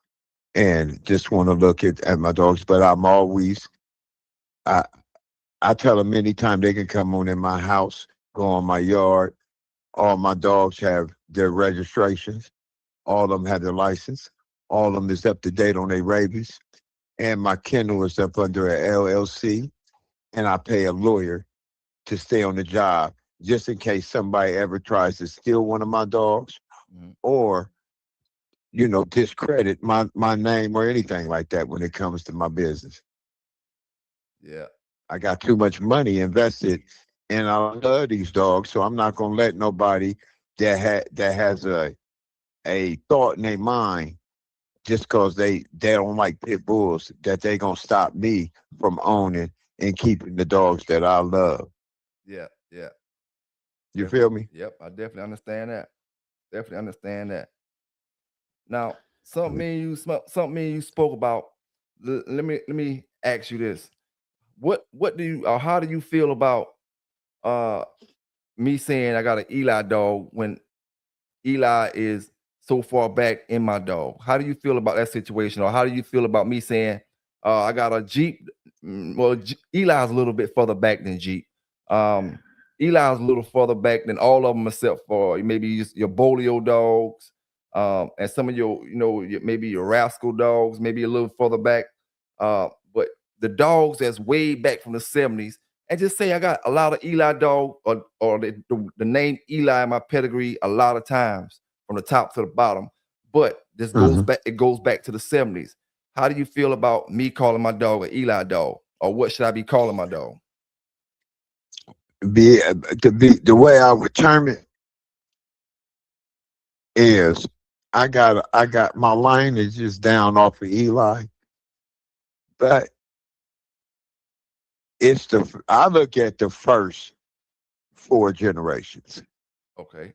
Speaker 2: and just want to look at my dogs, but I I tell them anytime they can come on in my house, go on my yard. All my dogs have their registrations. All of them have their license. All of them is up to date on their rabies. And my kennel is up under a LLC. And I pay a lawyer to stay on the job just in case somebody ever tries to steal one of my dogs
Speaker 1: Mhm.
Speaker 2: or, discredit my name or anything like that when it comes to my business.
Speaker 1: Yeah,
Speaker 2: I got too much money invested and I love these dogs, so I'm not gonna let nobody that has a thought in their mind just because they don't like pit bulls that they gonna stop me from owning and keeping the dogs that I love.
Speaker 1: yeah, yeah,
Speaker 2: You feel
Speaker 1: definitely.
Speaker 2: me?
Speaker 1: Yep, I definitely understand that. Definitely understand that. Now, something me and you spoke about. Let me ask you this: what do you or how do you feel about uh me saying I got an Eli dog when Eli is so far back in my dog? How do you feel about that situation, or how do you feel about me saying I got a Jeep? Well, Eli's a little bit further back than Jeep. Um, Eli's a little further back than all of them, except for maybe just your Bolio dogs, and some of your, maybe your Rascal dogs, maybe a little further back. But the dogs that's way back from the '70s, and just say I got a lot of Eli dog or the name Eli in my pedigree a lot of times from the top to the bottom. But this goes
Speaker 2: Hmm.
Speaker 1: back, it goes back to the '70s. How do you feel about me calling my dog an Eli dog? Or what should I be calling my dog?
Speaker 2: Be to be the way I would term it is I got my line is just down off of Eli, but I look at the first four generations.
Speaker 1: Okay.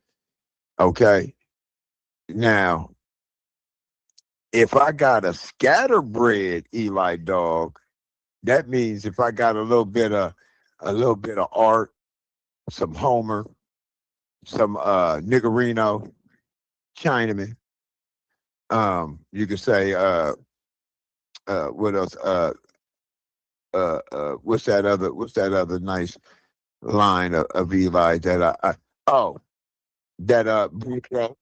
Speaker 2: Okay. Now, if I got a scatterbred Eli dog, that means if I got a little bit of Art, some Homer, some Niggerino, Chinaman, you could say what else? what's that other nice line of Eli that I oh that Boudreaux,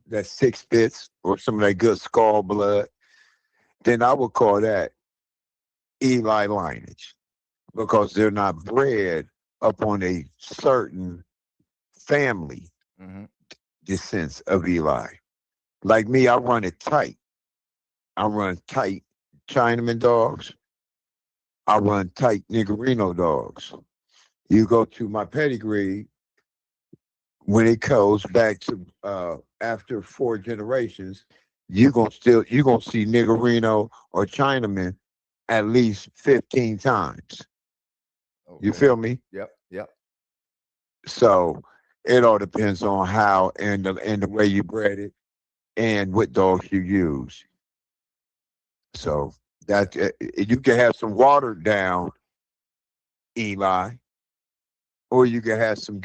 Speaker 2: that 6 bits or some of that good skull blood, then I would call that Eli lineage because they're not bred upon a certain family
Speaker 1: Mm-hmm.
Speaker 2: descent of Eli. Like me, I run it tight. I run tight Chinaman dogs. I run tight Niggerino dogs. You go to my pedigree when it goes back to after 4 generations, you gonna see Niggerino or Chinaman at least 15 times. You
Speaker 1: Okay.
Speaker 2: feel me?
Speaker 1: Yep. Yep.
Speaker 2: So it all depends on how and the way you bred it and what dogs you use. So
Speaker 1: Yeah.
Speaker 2: that you can have some watered down Eli, or you can have some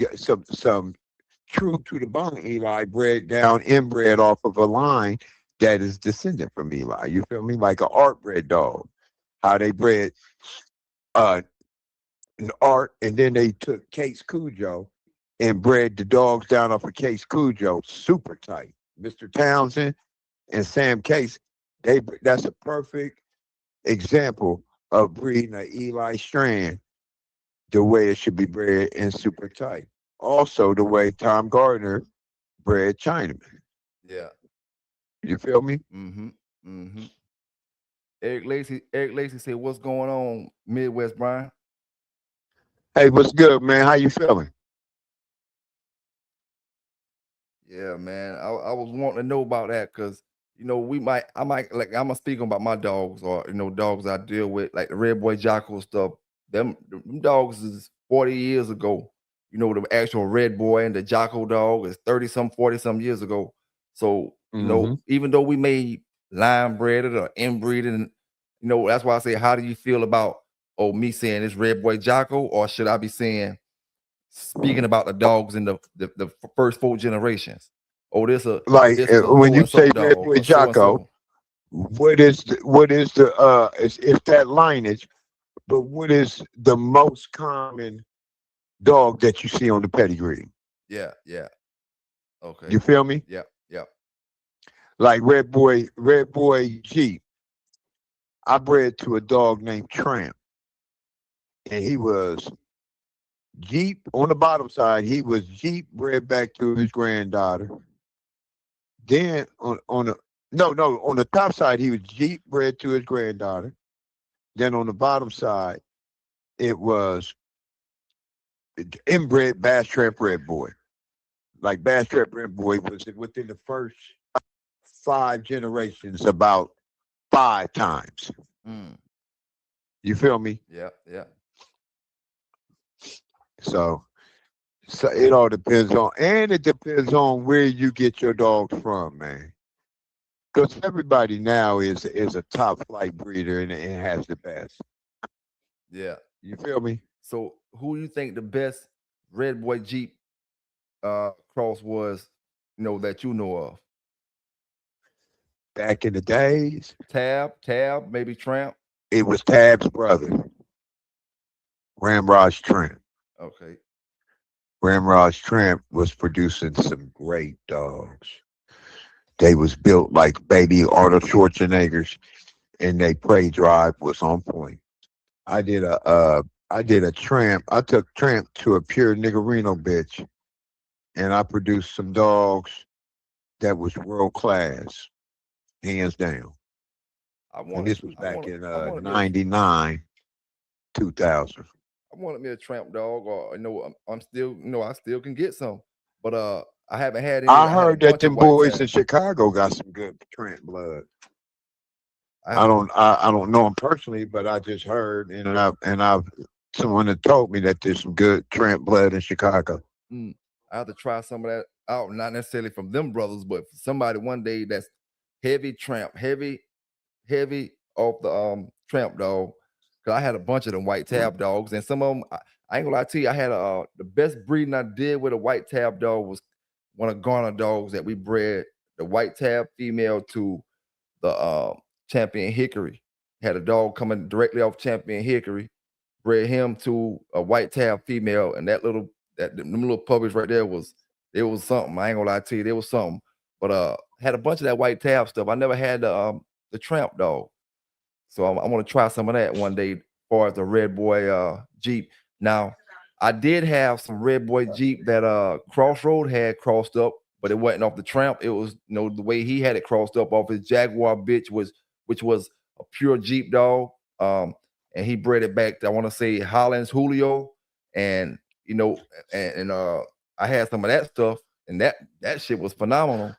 Speaker 2: true to the bone Eli bred down inbred off of a line that is descendant from Eli. You feel me? Like an art bred dog. How they bred uh an art and then they took Case Cujo and bred the dogs down off of Case Cujo super tight. Mr. Townsend and Sam Case, that's a perfect example of breeding an Eli strand the way it should be bred and super tight. Also, the way Tom Gardner bred Chinaman.
Speaker 1: Yeah.
Speaker 2: You feel me?
Speaker 1: Mm-hmm. Mm-hmm. Eric Lacy said, "What's going on, Midwest Brian?"
Speaker 2: Hey, what's good, man? How you feeling?
Speaker 1: Yeah, man. I was wanting to know about that because I might like I'm gonna speak about my dogs or dogs I deal with like the Red Boy Jocko stuff. Them dogs is 40 years ago. The actual Red Boy and the Jocko dog is 30 some 40 some years ago. So
Speaker 2: Mm-hmm.
Speaker 1: even though we may line bred it or inbreed it, and that's why I say, how do you feel about me saying it's Red Boy Jocko, or should I be saying speaking about the dogs in the first 4 generations? Oh,
Speaker 2: Like
Speaker 1: this a
Speaker 2: when
Speaker 1: so
Speaker 2: you
Speaker 1: and so
Speaker 2: say Red
Speaker 1: dog
Speaker 2: Boy
Speaker 1: or so and
Speaker 2: Jocko,
Speaker 1: so.
Speaker 2: what is the it's that lineage, but what is the most common dog that you see on the pedigree?
Speaker 1: Yeah, yeah. Okay.
Speaker 2: You feel me?
Speaker 1: Yep, yep.
Speaker 2: Like Red Boy Jeep. I bred to a dog named Tramp, and he was Jeep on the bottom side. He was Jeep bred back to his granddaughter. Then on the no on the top side he was Jeep bred to his granddaughter. Then on the bottom side it was inbred Bass Trap Red Boy. Like Bass Trap Red Boy was within the first 5 generations about 5 times.
Speaker 1: Mm,
Speaker 2: You feel me?
Speaker 1: yeah, yeah.
Speaker 2: So so it all depends on, and it depends on where you get your dogs from, man. Because everybody now is a top flight breeder and has the best.
Speaker 1: Yeah.
Speaker 2: You feel me?
Speaker 1: So who you think the best Red Boy Jeep cross was, that you know of?
Speaker 2: Back in the days,
Speaker 1: Tab, maybe Tramp.
Speaker 2: it was Tab's brother, Ramraj Tramp.
Speaker 1: Okay.
Speaker 2: Ramraj Tramp was producing some great dogs. They was built like baby Arnold Schwarzeneggers, and they prey drive was on point. I did a Tramp. I took Tramp to a pure Niggerino bitch, and I produced some dogs that was world class, hands down.
Speaker 1: I
Speaker 2: And
Speaker 1: wanted
Speaker 2: this was
Speaker 1: I
Speaker 2: back
Speaker 1: wanted
Speaker 2: in
Speaker 1: I wanted me a
Speaker 2: 99, 2000.
Speaker 1: I wanted me a Tramp dog, or I'm still I still can get some, but I haven't had any.
Speaker 2: I
Speaker 1: I had a
Speaker 2: heard that
Speaker 1: bunch of
Speaker 2: them
Speaker 1: white
Speaker 2: boys in
Speaker 1: tab.
Speaker 2: Chicago got some good Trent blood.
Speaker 1: I have
Speaker 2: I
Speaker 1: to.
Speaker 2: don't I don't know them personally, but I just heard and I've someone had told me that there's some good Trent blood in Chicago.
Speaker 1: Mm, I have to try some of that out. Not necessarily from them brothers, but for somebody one day that's heavy Tramp, heavy off the Tramp dog. Cause I had a bunch of them white tab dogs, and some of them I ain't gonna lie to you. I had the best breeding I did with a white tab dog was one of Garner dogs that we bred the white tab female to the champion Hickory. Had a dog coming directly off Champion Hickory, bred him to a white tab female, and them little puppies right there was something. I ain't gonna lie to you, there was something. But had a bunch of that white tab stuff. I never had the tramp dog. So I want to try some of that one day, as far as the Red Boy Jeep. Now, I did have some Red Boy Jeep that Crossroad had crossed up, but it wasn't off the tramp. It was, the way he had it crossed up off his Jaguar bitch which was a pure Jeep dog. And he bred it back to, I want to say, Hollins Julio, and you know, and I had some of that stuff, and that shit was phenomenal.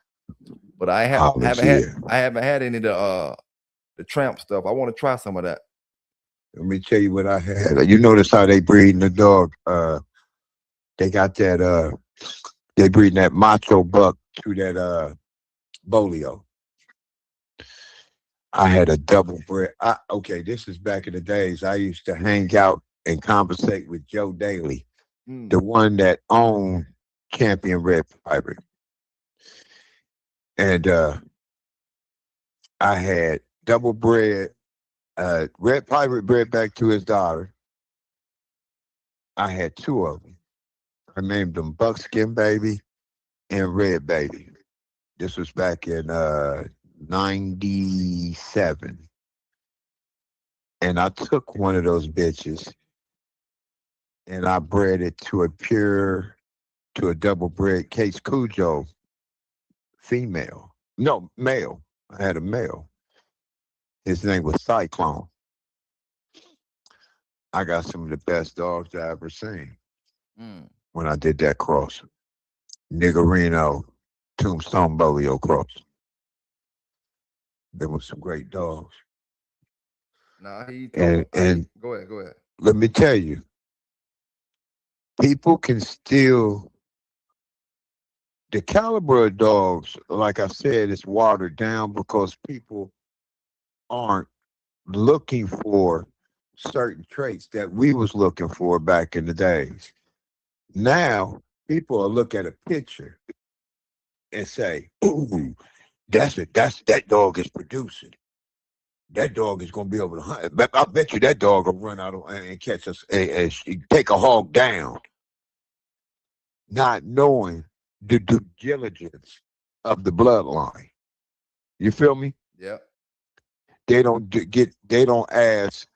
Speaker 1: But
Speaker 2: Hollins, yeah.
Speaker 1: I haven't had any of the tramp stuff. I want to try some of that.
Speaker 2: Let me tell you what I had. You notice how they breeding the dog? They got that. They breeding that macho buck through that bolio. I had a double bred. Okay, this is back in the days. I used to hang out and conversate with Joe Daly, the one that owned Champion Red Fiber, and I had double bred. Red Pirate bred back to his daughter. I had two of them. I named them Buckskin Baby and Red Baby. This was back in 97. And I took one of those bitches and I bred it to a double bred Case Cujo female. No, male. I had a male. His name was Cyclone. I got some of the best dogs I ever seen when I did that cross. Niggerino, Tombstone Bolio cross. There was some great dogs.
Speaker 1: Nah,
Speaker 2: and
Speaker 1: go ahead.
Speaker 2: Let me tell you, people can still, the caliber of dogs, like I said, is watered down because people aren't looking for certain traits that we was looking for back in the days. Now people will look at a picture and say, "Ooh, that dog is producing. That dog is going to be able to hunt. I bet you that dog will run out and catch us and take a hog down," not knowing the due diligence of the bloodline. You feel me?
Speaker 1: Yeah.
Speaker 2: They don't ask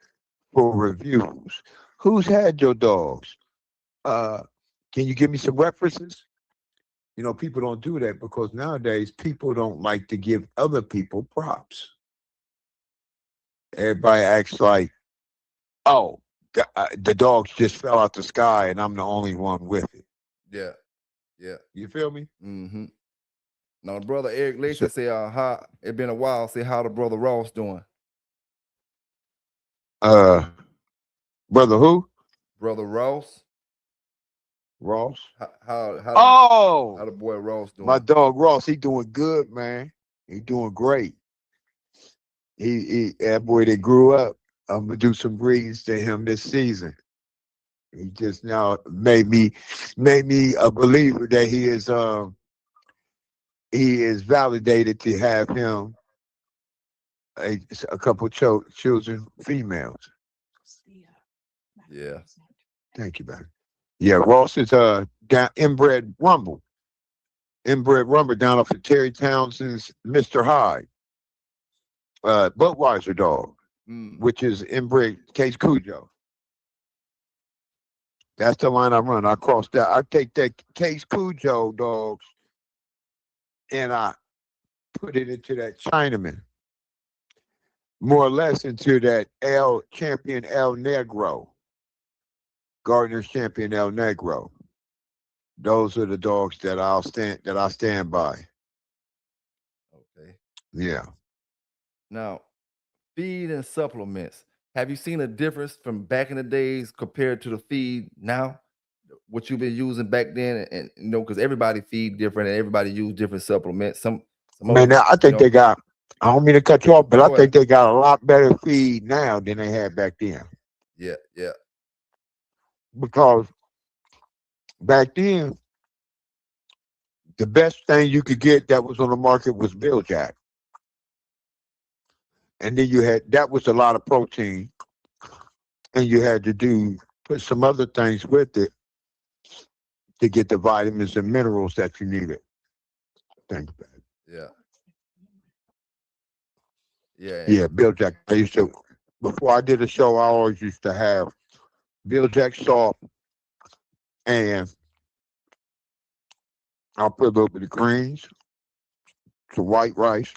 Speaker 2: for reviews. Who's had your dogs? Can you give me some references? People don't do that because nowadays people don't like to give other people props. Everybody acts like, oh, the dogs just fell out the sky and I'm the only one with it.
Speaker 1: Yeah. Yeah.
Speaker 2: You feel me?
Speaker 1: Mm-hmm. Now, brother Eric
Speaker 2: So,
Speaker 1: Lacy say, how it been a while. Say, how the brother Ross doing?
Speaker 2: brother who?
Speaker 1: Brother Ross.
Speaker 2: Ross.
Speaker 1: How the boy Ross doing?
Speaker 2: My dog Ross, he doing good, man. He doing great. That boy that grew up. I'm gonna do some breeds to him this season. He just now made me a believer that he is validated to have him a couple children, females.
Speaker 1: Yeah.
Speaker 2: Thank you, man. Yeah, Ross is down inbred rumble down off of Terry Townsend's Mr. Hyde, Budweiser dog, which is inbred Case Cujo. That's the line I run. I cross that. I take that Case Cujo dogs and I put it into that Chinaman, more or less into that Champion El Negro, Gardner's Champion El Negro. Those are the dogs that I stand by.
Speaker 1: Okay.
Speaker 2: Yeah.
Speaker 1: Now, feed and supplements. Have you seen a difference from back in the days compared to the feed now? What you've been using back then, and because everybody feed different and everybody use different supplements. Some
Speaker 2: Man, now I think they got. I don't mean to cut you off, but I think they got a lot better feed now than they had back then.
Speaker 1: Yeah, yeah.
Speaker 2: Because back then, the best thing you could get that was on the market was Bill Jack. and then you had that was a lot of protein, and you had to put some other things with it to get the vitamins and minerals that you needed. Think about it.
Speaker 1: Yeah. Yeah.
Speaker 2: Yeah, Bill Jack. I used to before I did a show, I always used to have Bill Jack salt, and I'll put a little bit of greens, some white rice,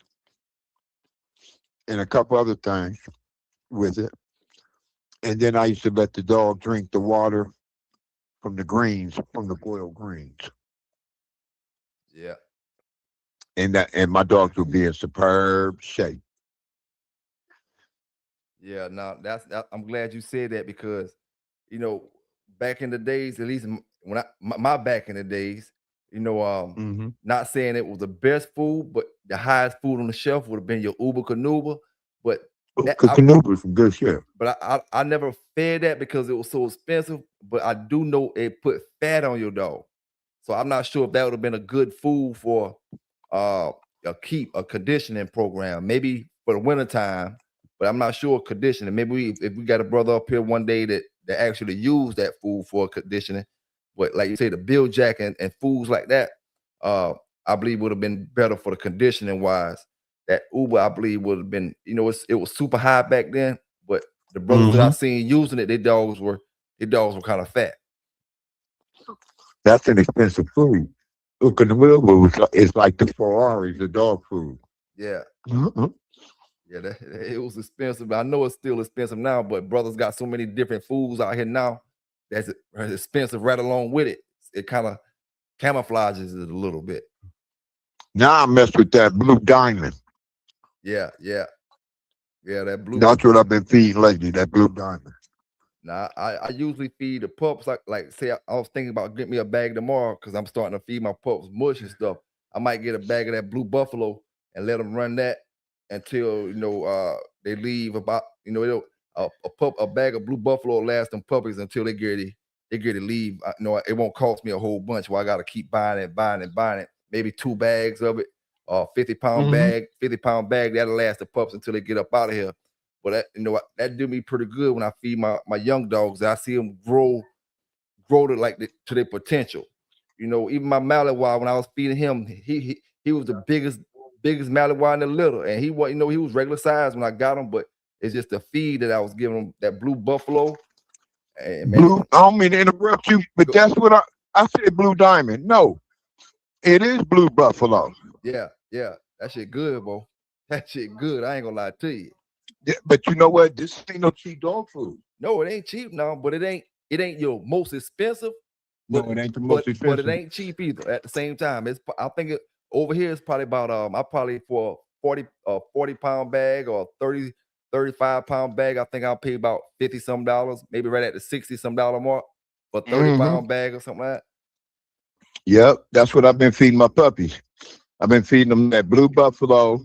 Speaker 2: and a couple other things with it. And then I used to let the dog drink the water from the greens, from the boiled greens.
Speaker 1: Yeah.
Speaker 2: And my dogs would be in superb shape.
Speaker 1: Yeah. Now I'm glad you said that because, you know, back in the days, at least when my back in the days, you know,
Speaker 2: Mm-hmm.
Speaker 1: not saying it was the best food, but the highest food on the shelf would have been your Uber Canuba. But that
Speaker 2: Canoodle some good shit.
Speaker 1: but I never fed that because it was so expensive. But I do know it put fat on your dog. So I'm not sure if that would have been a good food for uh a conditioning program, maybe for the winter time, but I'm not sure conditioning. Maybe if we got a brother up here one day that actually use that food for conditioning, but like you say, the Bill Jack and foods like that, uh, I believe would have been better for the conditioning wise. That Uber, I believe, would have been, it was super high back then, but the brothers that I
Speaker 2: Mm-hmm.
Speaker 1: seen using it, their dogs were kind of fat.
Speaker 2: That's an expensive food. Canoodle is like the Ferrari, the dog food.
Speaker 1: Yeah.
Speaker 2: Mm-hmm.
Speaker 1: Yeah, it was expensive. I know it's still expensive now, but brothers got so many different foods out here now that's expensive right along with it. It kind of camouflages it a little bit.
Speaker 2: Now I mess with that blue diamond.
Speaker 1: Yeah, yeah, yeah. That blue.
Speaker 2: That's what I've been feeding lately. That blue diamond.
Speaker 1: Now I usually feed the pups like say I was thinking about getting me a bag tomorrow because I'm starting to feed my pups mush and stuff. I might get a bag of that blue buffalo and let them run that until they leave about a bag of blue buffalo will last them puppies until they get to leave. It won't cost me a whole bunch. Where I got to keep buying it, buying it, buying it. Maybe 2 bags of it, 50-pound
Speaker 2: Mm-hmm.
Speaker 1: bag, 50-pound bag that'll last the pups until they get up out of here. But that do me pretty good when I feed my young dogs. I see them grow to to their potential. Even my Malinois when I was feeding him, he was the biggest Malinois in the litter, and he was regular size when I got him, but it's just the feed that I was giving him, that blue buffalo, and man,
Speaker 2: Blue. I don't mean to interrupt you, but that's what I said. Blue diamond. No, it is blue buffalo.
Speaker 1: yeah, yeah, that shit good, bro. That shit good. I ain't gonna lie to you.
Speaker 2: Yeah, but you know what? This ain't no cheap dog food.
Speaker 1: No, it ain't cheap now, but it ain't your most expensive, but
Speaker 2: No, it ain't the
Speaker 1: but
Speaker 2: most
Speaker 1: but it
Speaker 2: expensive.
Speaker 1: ain't cheap either. At the same time, I think over here it's probably about I probably for 40 pound bag or 35 pound bag. I think I'll pay about 50 some dollars, maybe right at the 60 some dollar mark for 30
Speaker 2: Mm-hmm.
Speaker 1: pound bag or something like that.
Speaker 2: Yep, that's what I've been feeding my puppies. I've been feeding them that blue buffalo,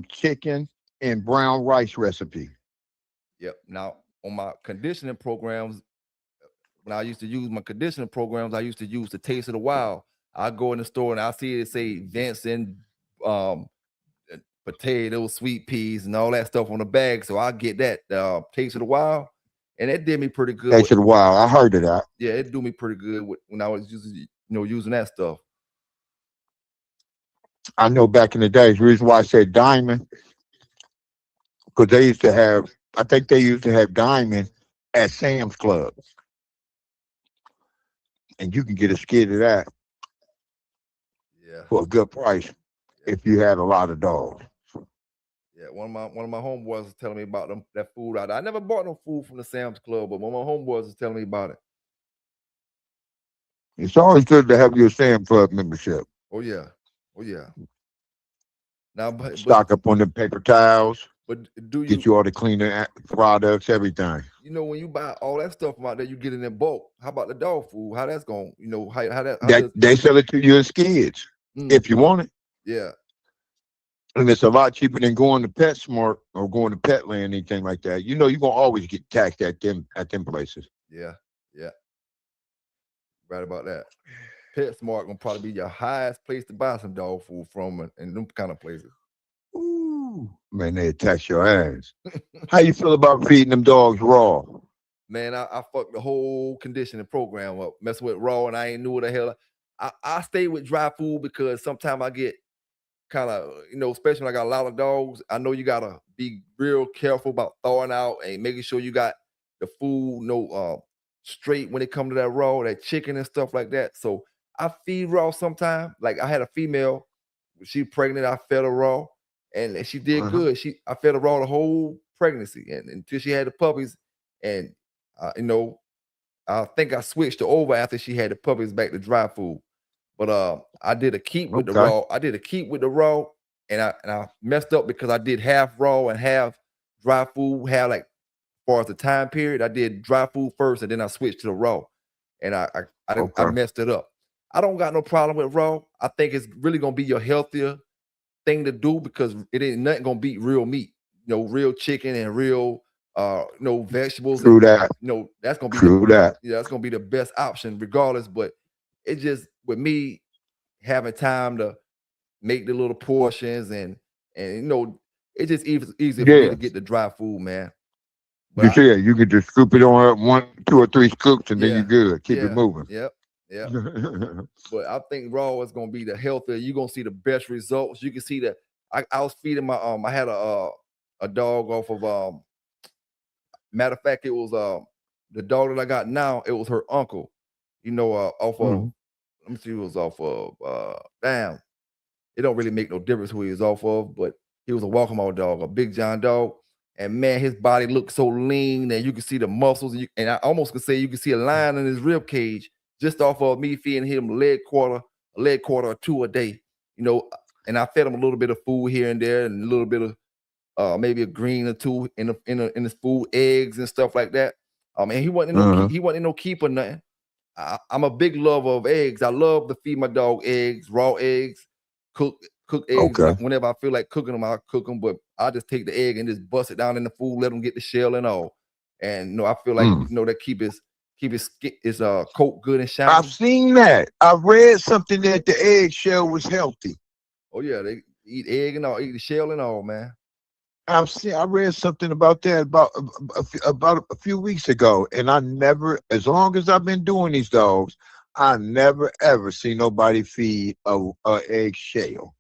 Speaker 2: chicken and brown rice recipe.
Speaker 1: Yep. Now on my conditioning programs, when I used to use my conditioning programs, I used to use the Taste of the Wild. I go in the store and I see it say Vincent, um, potatoes, sweet peas, and all that stuff on the bag. So I get that Taste of the Wild, and it did me pretty good.
Speaker 2: Takes it a while. I heard of that.
Speaker 1: Yeah, it do me pretty good when I was using that stuff.
Speaker 2: I know back in the days, the reason why I said diamond, because they used to have, I think they used to have diamond at Sam's Club, and you can get a skid of that
Speaker 1: Yeah,
Speaker 2: for a good price
Speaker 1: yeah,
Speaker 2: if you had a lot of dogs.
Speaker 1: yeah. One of my homeboys was telling me about that food out there. I never bought no food from the Sam's Club, but one of my homeboys was telling me about it.
Speaker 2: It's always good to have your Sam's Club membership.
Speaker 1: Oh yeah, oh yeah. Now, but
Speaker 2: Stock up on the paper towels,
Speaker 1: but do
Speaker 2: get
Speaker 1: you
Speaker 2: you all the cleaner products, everything.
Speaker 1: when you buy all that stuff from out there, you get it in bulk. How about the dog food? How that's going? How
Speaker 2: That
Speaker 1: does?
Speaker 2: they sell it to you in skids
Speaker 1: Mm,
Speaker 2: if you want it.
Speaker 1: yeah,
Speaker 2: And it's a lot cheaper than going to PetSmart or going to Petland, anything like that. You know, you're gonna always get taxed at them places.
Speaker 1: yeah, yeah. Right about that. PetSmart gonna probably be your highest place to buy some dog food from, and them kind of places.
Speaker 2: Ooh, Man, they attack your ass. How you feel about feeding them dogs raw?
Speaker 1: Man, I fucked the whole conditioning program up, messing with raw, and I ain't knew what the hell. I stay with dry food because sometimes I get kind of, especially when I got a lot of dogs. I know you gotta be real careful about thawing out and making sure you got the food, straight when it comes to that raw, that chicken and stuff like that. So I feed raw sometimes. Like I had a female, she pregnant, I fed her raw, and she did
Speaker 2: Uh-huh.
Speaker 1: good. I fed her raw the whole pregnancy, and until she had the puppies, and uh, you know, I think I switched her over after she had the puppies back to dry food. But I did a keep with the
Speaker 2: Okay.
Speaker 1: raw. I did a keep with the raw, and I messed up because I did half raw and half dry food. Have like, as far as the time period, I did dry food first, and then I switched to the raw, and I
Speaker 2: Okay.
Speaker 1: messed it up. I don't got no problem with raw. I think it's really gonna be your healthier thing to do because it ain't nothing gonna beat real meat. Real chicken and real vegetables, and
Speaker 2: True that.
Speaker 1: that's gonna be the
Speaker 2: True that.
Speaker 1: yeah, that's gonna be the best option regardless. But it just with me having time to make the little portions, and it's just easier for me
Speaker 2: Yeah.
Speaker 1: to get the dry food, man. But
Speaker 2: You see it. You could just scoop it on one, two or three scoops, and then you're
Speaker 1: yeah,
Speaker 2: good. Keep it
Speaker 1: yeah,
Speaker 2: moving.
Speaker 1: yep, yep. But I think raw is gonna be the healthier. You're gonna see the best results. You can see that I was feeding my I had a dog off of matter of fact, it was the dog that I got now, it was her uncle, off of,
Speaker 2: Mhm.
Speaker 1: let me see who was off of damn, it don't really make no difference who he was off of, but he was a walking out dog, a big John dog. And man, his body looked so lean and you could see the muscles, and I almost could say you could see a line in his rib cage just off of me feeding him a leg quarter or two a day, you know. And I fed him a little bit of food here and there, and a little bit of maybe a green or two in his food, eggs and stuff like that. And
Speaker 2: Uh-huh.
Speaker 1: he wasn't in no keep or nothing. I'm a big lover of eggs. I love to feed my dog eggs, raw eggs, cook eggs.
Speaker 2: Okay.
Speaker 1: Whenever I feel like cooking them, I'll cook them. But I just take the egg and just bust it down in the food, let them get the shell and all. And I feel like
Speaker 2: Mm.
Speaker 1: that his coat good and
Speaker 2: I've
Speaker 1: shiny.
Speaker 2: seen that. I read something that the eggshell was healthy.
Speaker 1: Oh yeah, they eat egg and all, eat the shell and all, man.
Speaker 2: I read something about that about a few weeks ago, and I never, as long as I've been doing these dogs, I never ever see nobody feed a eggshell.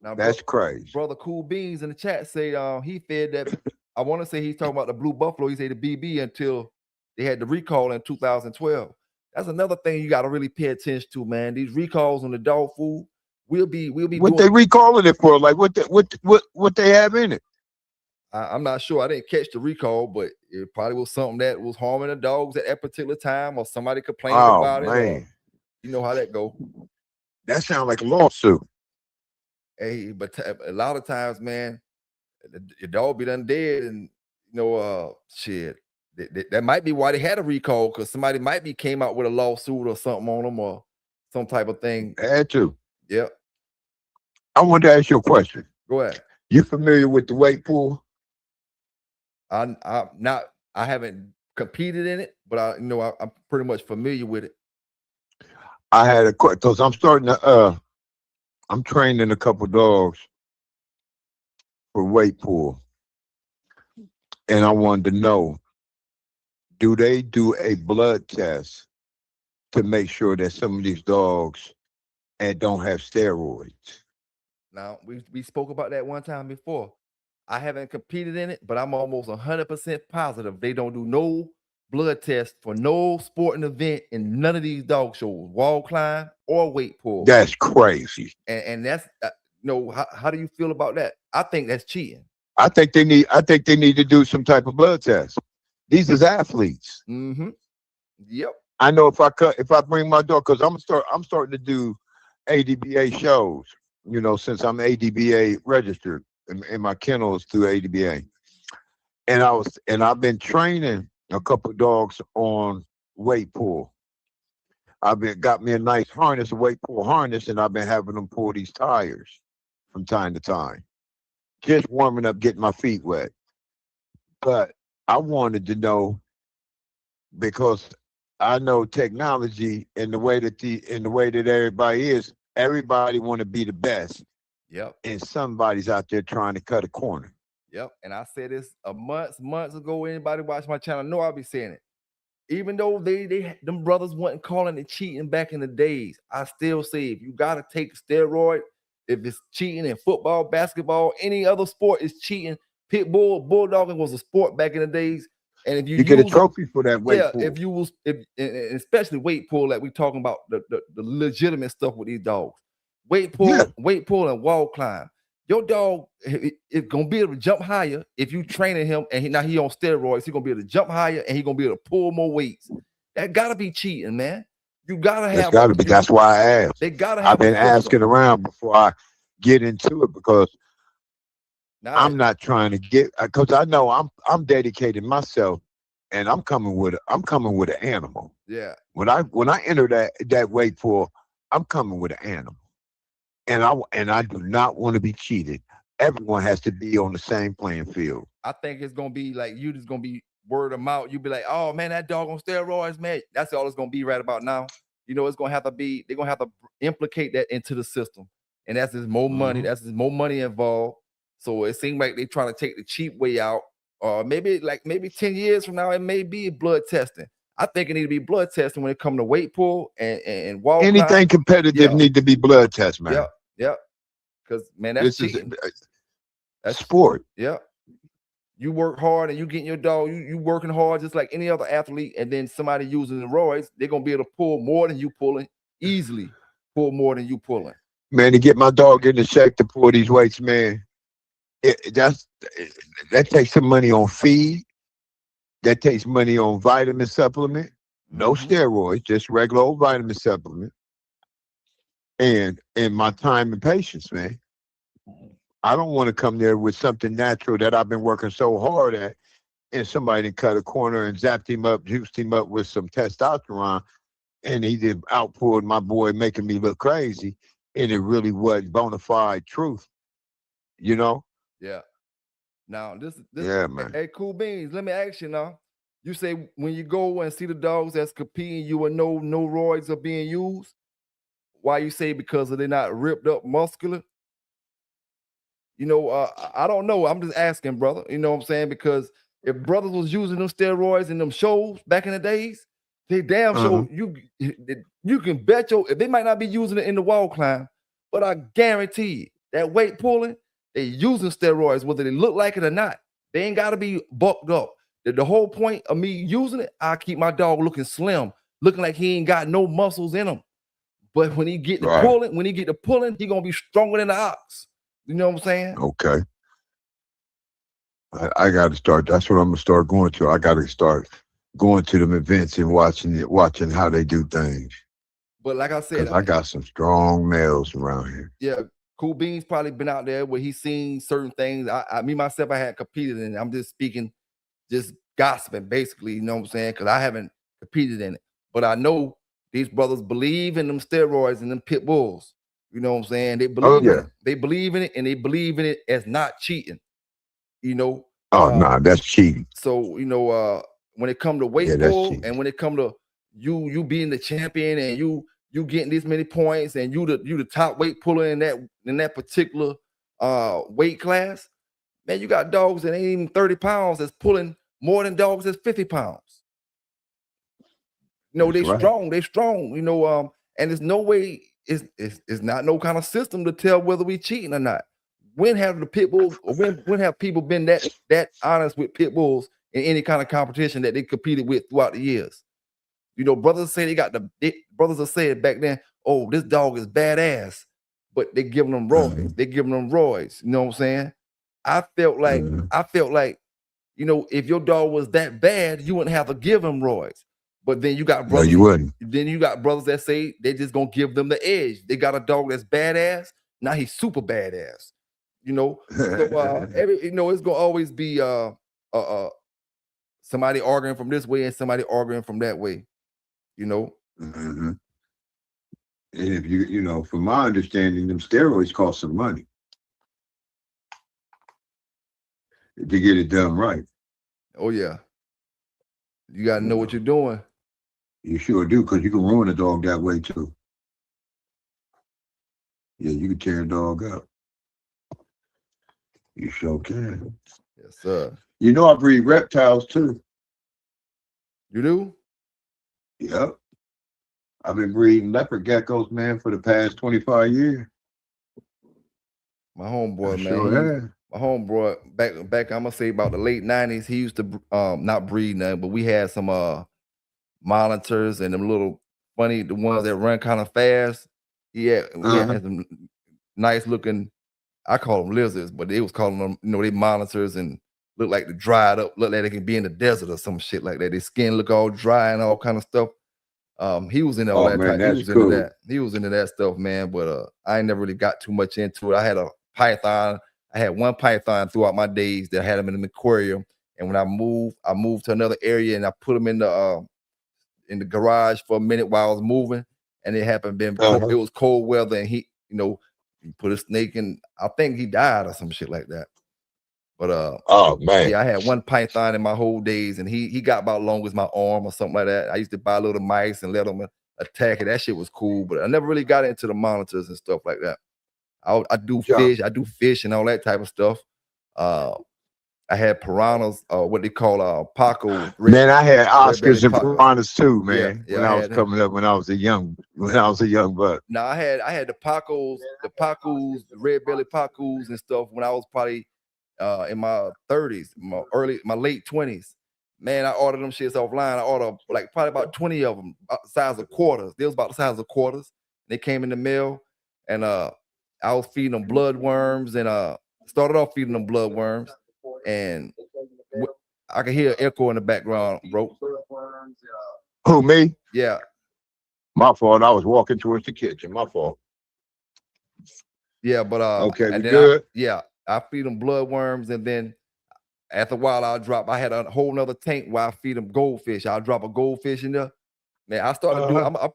Speaker 1: Now,
Speaker 2: That's crazy.
Speaker 1: brother Cool Beans in the chat say he fed that. I want to say he's talking about the Blue Buffalo. He said the BB until they had the recall in 2012. That's another thing you got to really pay attention to, man. These recalls on the dog food. We'll be
Speaker 2: What
Speaker 1: doing.
Speaker 2: they recalling it for? Like what they have in it?
Speaker 1: I'm not sure. I didn't catch the recall, but it probably was something that was harming the dogs at that particular time, or somebody complained
Speaker 2: Oh
Speaker 1: about it, or
Speaker 2: man,
Speaker 1: you know how that go.
Speaker 2: that sounds like a lawsuit.
Speaker 1: Hey, but a lot of times, man, your dog be done dead, and shit. That might be why they had a recall, because somebody might be came out with a lawsuit or something on them, or some type of thing.
Speaker 2: Had to.
Speaker 1: Yep.
Speaker 2: I want to ask you a question.
Speaker 1: Go ahead.
Speaker 2: You familiar with the weight pool?
Speaker 1: I'm not. I haven't competed in it, but I'm pretty much familiar with it.
Speaker 2: I had a because I'm training a couple dogs for weight pool, and I wanted to know, do they do a blood test to make sure that some of these dogs and don't have steroids?
Speaker 1: Now we spoke about that one time before. I haven't competed in it, but I'm almost 100% positive they don't do no blood test for no sporting event in none of these dog shows, wall climb or weight pull.
Speaker 2: That's crazy.
Speaker 1: And that's how do you feel about that? I think that's cheating.
Speaker 2: I think they need to do some type of blood test. These is athletes.
Speaker 1: Mm-hmm. Yep.
Speaker 2: I know if I bring my dog, because I'm starting to do ADBA shows. Since I'm ADBA registered in my kennels through ADBA, and I've been training a couple of dogs on weight pull. I've been got me a nice harness, a weight pull harness, and I've been having them pull these tires from time to time, just warming up, getting my feet wet. But I wanted to know, because I know technology and the way that everybody want to be the best.
Speaker 1: Yep.
Speaker 2: and somebody's out there trying to cut a corner.
Speaker 1: Yep. And I said this months ago. Anybody watch my channel know I'll be saying it. Even though them brothers wasn't calling it cheating back in the days, I still say if you gotta take steroid, if it's cheating in football, basketball, any other sport is cheating. Bulldogging was a sport back in the days. And if you
Speaker 2: get a
Speaker 1: use
Speaker 2: trophy for that weight
Speaker 1: yeah,
Speaker 2: pull.
Speaker 1: if you was if and especially weight pull, like we talking about the legitimate stuff with these dogs. Weight pull and wall climb. Your dog is gonna be able to jump higher if you training him, and now he on steroids. He gonna be able to jump higher, and he gonna be able to pull more weights. That gotta be cheating, man. You gotta have.
Speaker 2: That's why I asked.
Speaker 1: They gotta have.
Speaker 2: I've been asking around before I get into it because I'm not trying to get, because I know I'm dedicating myself, and I'm coming with an animal.
Speaker 1: Yeah.
Speaker 2: When I enter that weight pull, I'm coming with an animal. And I do not want to be cheated. Everyone has to be on the same playing field.
Speaker 1: I think it's gonna be like you just gonna be word of mouth. You be like, oh man, that dog on steroids, man. That's all it's gonna be right about now. You know, it's gonna have to be. They're gonna have to implicate that into the system, and that's just more money. That's just more money involved. So it seems like they're trying to take the cheap way out. Or maybe 10 years from now, it may be blood testing. I think it need to be blood testing when it comes to weight pull and wall climb.
Speaker 2: Anything competitive need to be blood test, man.
Speaker 1: Yep. Because man, that's cheating.
Speaker 2: That's sport.
Speaker 1: Yep. You work hard and you getting your dog. You working hard just like any other athlete, and then somebody using the roids, they're gonna be able to pull more than you pulling easily. Pull more than you pulling.
Speaker 2: Man, to get my dog in the shape to pull these weights, man, that takes some money on feed. That takes money on vitamin supplement. No steroids, just regular old vitamin supplement. And my time and patience, man. I don't want to come there with something natural that I've been working so hard at, and somebody cut a corner and zapped him up, juiced him up with some testosterone, and he did outpulled my boy, making me look crazy, and it really wasn't bona fide truth, you know?
Speaker 1: Yeah. Now this
Speaker 2: yeah, man.
Speaker 1: Hey, Cool Beans, let me ask you now. You say when you go and see the dogs that's competing, you will know no roids are being used. Why you say because they're not ripped up muscular? You know, I don't know. I'm just asking, brother. You know what I'm saying? Because if brothers was using them steroids in them shows back in the days, they damn sure you can bet they might not be using it in the wall climb, but I guarantee you that weight pulling, they using steroids, whether they look like it or not. They ain't got to be bulked up. The whole point of me using it, I keep my dog looking slim, looking like he ain't got no muscles in him. But when he get to pulling, he gonna be stronger than the ox. You know what I'm saying?
Speaker 2: Okay. I got to start. That's what I'm gonna start going to. I got to start going to them events and watching how they do things.
Speaker 1: But like I said,
Speaker 2: I got some strong males around here.
Speaker 1: Yeah, Cool Beans probably been out there where he's seen certain things. Me myself, I had competed in it. I'm just speaking, just gossiping, basically. You know what I'm saying? Because I haven't competed in it, but I know these brothers believe in them steroids and them pit bulls. You know what I'm saying? They believe in it. They believe in it, and they believe in it as not cheating. You know?
Speaker 2: Nah, that's cheating.
Speaker 1: So, you know, when it come to weight pull and when it come to you being the champion and you getting this many points and you the top weight puller in that particular weight class, man, you got dogs that ain't even 30 pounds that's pulling more than dogs that's 50 pounds. You know, they strong, you know, and there's no way it's not no kind of system to tell whether we cheating or not. When have the pit bulls, or when have people been that honest with pit bulls in any kind of competition that they competed with throughout the years? You know, brothers say brothers have said back then, oh, this dog is badass, but they giving them roids. They giving them roids. You know what I'm saying? I felt like, you know, if your dog was that bad, you wouldn't have to give him roids. But then you got brothers.
Speaker 2: No, you wouldn't.
Speaker 1: Then you got brothers that say they just gonna give them the edge. They got a dog that's badass. Now he's super badass. You know, so it's gonna always be somebody arguing from this way and somebody arguing from that way. You know.
Speaker 2: Mm-hmm. And if you know, from my understanding, them steroids cost some money to get it done right.
Speaker 1: Oh yeah, you gotta know what you're doing.
Speaker 2: You sure do, because you can ruin a dog that way too. Yeah, you can tear a dog up. You sure can.
Speaker 1: Yes, sir.
Speaker 2: You know I breed reptiles too.
Speaker 1: You do?
Speaker 2: Yep. I've been breeding leopard geckos, man, for the past 25 years.
Speaker 1: My
Speaker 2: I
Speaker 1: homeboy, man,
Speaker 2: sure
Speaker 1: he
Speaker 2: have.
Speaker 1: my homeboy back I'm gonna say about the late 90s, he used to not breed nothing, but we had some monitors and them little funny the ones that run kind of fast. We had
Speaker 2: Uh-huh.
Speaker 1: some nice looking, I call them lizards, but they was calling them, they monitors and look like they dried up, look like they can be in the desert or some shit like that. Their skin look all dry and all kind of stuff. He was into all
Speaker 2: Oh
Speaker 1: that
Speaker 2: man,
Speaker 1: type. He
Speaker 2: that's
Speaker 1: was into
Speaker 2: cool.
Speaker 1: that. He was into that stuff, man. But I ain't never really got too much into it. I had a python. I had one python throughout my days that had him in an aquarium. And when I moved to another area and I put him in the garage for a minute while I was moving. And it happened been cold,
Speaker 2: Uh-huh.
Speaker 1: it was cold weather, and he put a snake in. I think he died or some shit like that. But
Speaker 2: Oh man.
Speaker 1: yeah, I had one python in my whole days, and he got about long as my arm or something like that. I used to buy little mice and let them attack it. That shit was cool, but I never really got into the monitors and stuff like that.
Speaker 2: John.
Speaker 1: I do fish and all that type of stuff. Uh, I had piranhas, what they call Paco,
Speaker 2: Man, I had
Speaker 1: red belly
Speaker 2: Oscars and
Speaker 1: Pacos.
Speaker 2: piranhas too,
Speaker 1: Yeah,
Speaker 2: man.
Speaker 1: yeah,
Speaker 2: When
Speaker 1: I
Speaker 2: I was
Speaker 1: had him.
Speaker 2: coming up, when I was a young buck.
Speaker 1: Now I had the red belly Pacos and stuff when I was probably in my 30s, my late 20s. Man, I ordered them shits offline. I ordered like probably about 20 of them, about the size of quarters. They was about the size of quarters. They came in the mail, and I was feeding them bloodworms, and started off feeding them bloodworms, and I could hear an echo in the background, bro.
Speaker 2: Who, me?
Speaker 1: Yeah,
Speaker 2: My fault. I was walking towards the kitchen. My fault.
Speaker 1: yeah, but
Speaker 2: Okay, we
Speaker 1: and then I
Speaker 2: good?
Speaker 1: yeah, I feed them bloodworms, and then after a while I had a whole nother tank where I feed them goldfish. I'll drop a goldfish in there. Man,
Speaker 2: Uh-huh.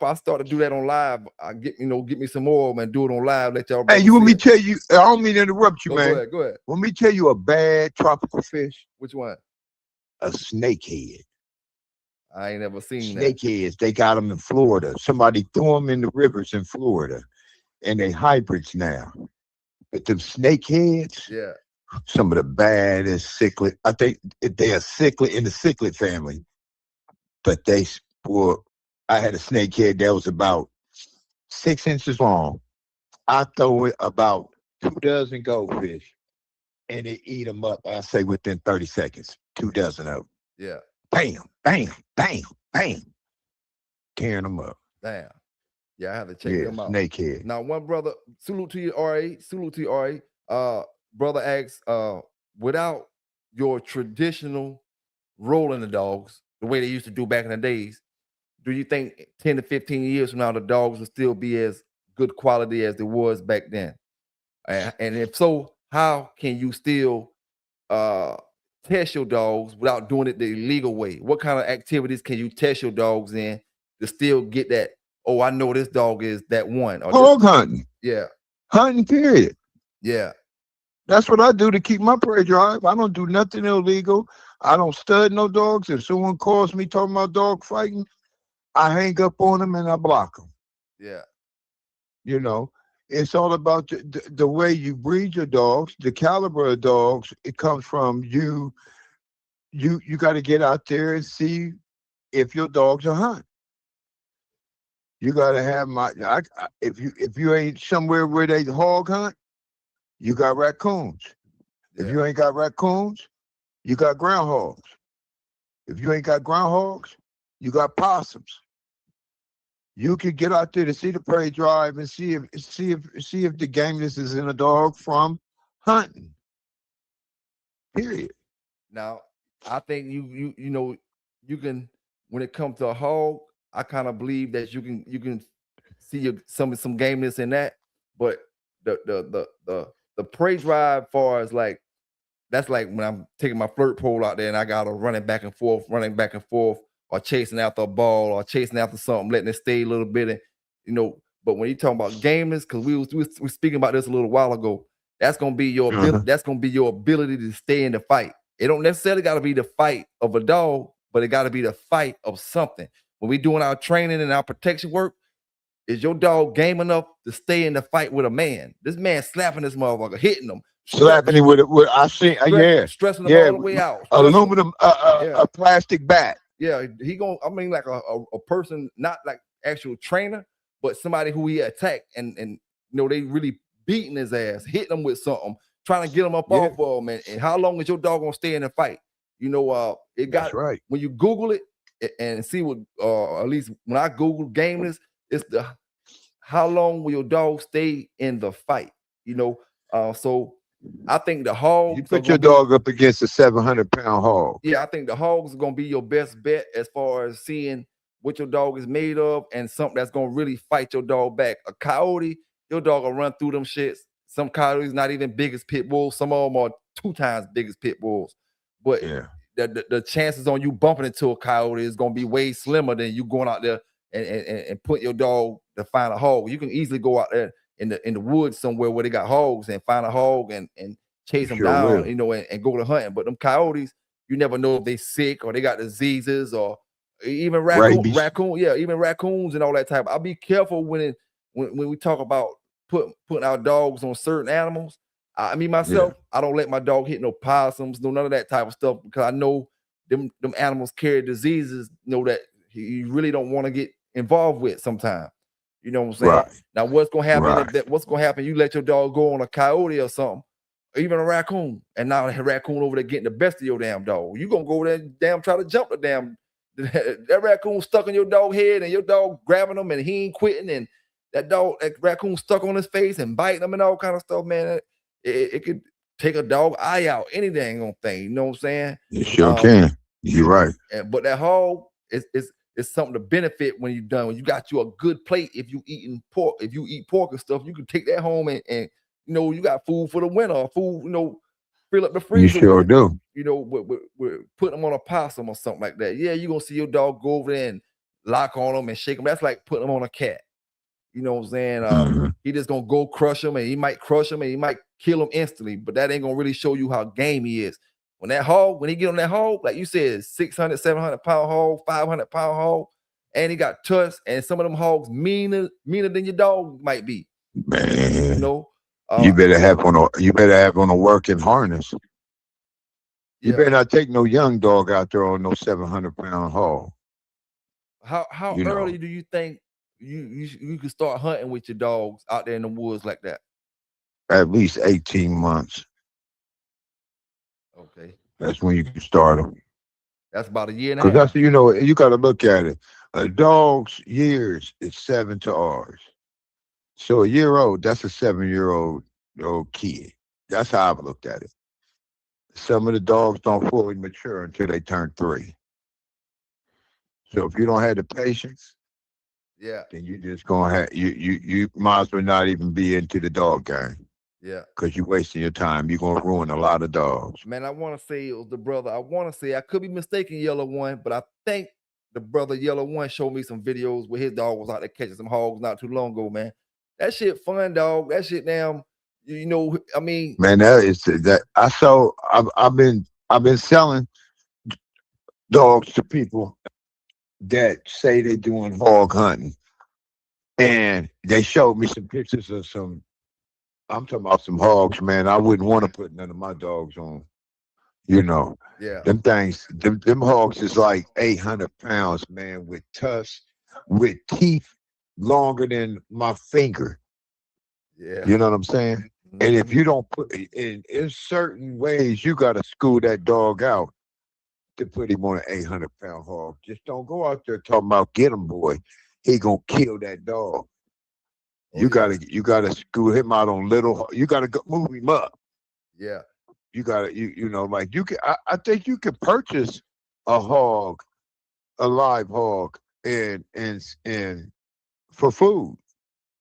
Speaker 1: I started to do that on live. I get me some more, man, do it on live, let y'all
Speaker 2: Hey,
Speaker 1: brothers
Speaker 2: you want
Speaker 1: see
Speaker 2: me
Speaker 1: it.
Speaker 2: to tell you? I don't mean to interrupt you,
Speaker 1: Go
Speaker 2: man.
Speaker 1: ahead, go ahead.
Speaker 2: Want me to tell you a bad tropical fish?
Speaker 1: Which one?
Speaker 2: A snakehead.
Speaker 1: I ain't never seen that.
Speaker 2: Snakeheads. They got them in Florida. Somebody threw them in the rivers in Florida, and they hybrids now. But them snakeheads,
Speaker 1: Yeah,
Speaker 2: some of the baddest cichlid. I think they are cichlid in the cichlid family. But well, I had a snakehead that was about 6 inches long. I throw it about 2 dozen goldfish, and they eat them up. I say within 30 seconds, 2 dozen of them.
Speaker 1: yeah.
Speaker 2: Bam, bam, bam, bam, tearing them up.
Speaker 1: Damn. Yeah, I have to check
Speaker 2: Yeah,
Speaker 1: them out.
Speaker 2: snakehead.
Speaker 1: Now, one brother, salute to you, RA. Salute to you, RA. Brother asks, without your traditional rolling the dogs, the way they used to do back in the days, do you think 10 to 15 years from now the dogs will still be as good quality as they was back then? And if so, how can you still uh test your dogs without doing it the illegal way? What kind of activities can you test your dogs in to still get that? Oh, I know this dog is that one, or this.
Speaker 2: Hog hunting,
Speaker 1: Yeah,
Speaker 2: hunting. Period.
Speaker 1: yeah,
Speaker 2: That's what I do to keep my prey drive. I don't do nothing illegal. I don't stud no dogs. If someone calls me talking about dog fighting, I hang up on them and I block them.
Speaker 1: yeah,
Speaker 2: You know, it's all about the way you breed your dogs, the caliber of dogs. It comes from you. You got to get out there and see if your dogs are hunt. You got to have if you ain't somewhere where they hog hunt, you got raccoons. If
Speaker 1: yeah.
Speaker 2: you ain't got raccoons, you got groundhogs. If you ain't got groundhogs, you got possums. You can get out there to see the prey drive and see if the gameness is in a dog from hunting. Period.
Speaker 1: Now, I think you can, when it comes to a hog, I kind of believe that you can see some gameness in that, but the prey drive far as like that's like when I'm taking my flirt pole out there and I got to running back and forth, or chasing after a ball, or chasing after something, letting it stay a little bit. And, but when you talking about gameness, because we speaking about this a little while ago, that's gonna be your ability.
Speaker 2: Uh-huh.
Speaker 1: That's gonna be your ability to stay in the fight. It don't necessarily got to be the fight of a dog, but it got to be the fight of something. When we doing our training and our protection work, is your dog game enough to stay in the fight with a man? This man slapping this motherfucker, hitting him,
Speaker 2: slapping him with I seen,
Speaker 1: stressing them all the way out.
Speaker 2: Aluminum, a plastic bat.
Speaker 1: Yeah, he gonna. I mean, like a person, not like actual trainer, but somebody who he attacked, and they really beating his ass, hitting him with something, trying to get him up off of him. And how long is your dog gonna stay in the fight? It got
Speaker 2: That's right.
Speaker 1: When you Google it and see what, at least when I Google gameness, it's the how long will your dog stay in the fight? So I think the hogs.
Speaker 2: You put your dog up against a 700-pound hog.
Speaker 1: Yeah, I think the hogs are gonna be your best bet as far as seeing what your dog is made of and something that's gonna really fight your dog back. A coyote, your dog will run through them shits. Some coyotes not even big as pit bulls. Some of them are 2 times big as pit bulls. But the chances on you bumping into a coyote is gonna be way slimmer than you going out there and put your dog to find a hog. You can easily go out there in the woods somewhere where they got hogs and find a hog and chase them down, and go to hunting. But them coyotes, you never know if they sick or they got diseases or even even raccoons and all that type. I'll be careful when we talk about putting our dogs on certain animals. I mean myself, I don't let my dog hit no possums, none of that type of stuff, because I know them animals carry diseases, that you really don't want to get involved with sometimes. You know what I'm saying? Right. Now, what's gonna happen? What's gonna happen? You let your dog go on a coyote or something, or even a raccoon, and now a raccoon over there getting the best of your damn dog. You gonna go over there and try to jump the damn that raccoon stuck in your dog head, and your dog grabbing him, and he ain't quitting, and that raccoon stuck on his face and biting him and all kind of stuff, man. It could take a dog eye out, any dang on thing. You know what I'm saying?
Speaker 2: It sure can. You're right.
Speaker 1: But that hog is something to benefit when you're done. When you got you a good plate, if you eat pork and stuff, you can take that home and you got food for the winter, food, fill up the freezer.
Speaker 2: You sure do.
Speaker 1: We're putting them on a possum or something like that. Yeah, you're gonna see your dog go over there and lock on them and shake them. That's like putting them on a cat. You know what I'm saying? He just gonna go crush him, and he might crush him, and he might kill him instantly, but that ain't gonna really show you how game he is. When he get on that hog, like you said, 600, 700-pound hog, 500-pound hog, and he got tusk, and some of them hogs meaner than your dog might be.
Speaker 2: Man, you better have on a working harness. You better not take no young dog out there on no 700-pound hog.
Speaker 1: How early do you think you can start hunting with your dogs out there in the woods like that?
Speaker 2: At least 18 months.
Speaker 1: Okay.
Speaker 2: That's when you can start them.
Speaker 1: That's about a year and a half.
Speaker 2: Because you got to look at it. A dog's years is 7 to ours. So a year old, that's a 7-year-old kid. That's how I've looked at it. Some of the dogs don't fully mature until they turn 3. So if you don't have the patience, then you just gonna have you might as well not even be into the dog game.
Speaker 1: Yeah.
Speaker 2: Because you're wasting your time. You're going to ruin a lot of dogs.
Speaker 1: Man, I want to say it was the brother. I could be mistaken, Yellow One, but I think the brother Yellow One showed me some videos where his dog was out there catching some hogs not too long ago, man. That shit fun, dog. That shit damn, I mean.
Speaker 2: Man, I've been selling dogs to people that say they're doing hog hunting. And they showed me some pictures of I'm talking about some hogs, man. I wouldn't want to put none of my dogs on.
Speaker 1: Yeah.
Speaker 2: Them things, them hogs is like 800 pounds, man, with tusks, with teeth longer than my finger.
Speaker 1: Yeah.
Speaker 2: You know what I'm saying? Mm-hmm. And if you don't put in certain ways, you got to school that dog out to put him on an 800-pound hog. Just don't go out there talking about get him, boy. He gonna kill that dog. You gotta school him out on little. You gotta move him up.
Speaker 1: Yeah.
Speaker 2: You gotta like you can. I think you can purchase a hog, a live hog, and for food.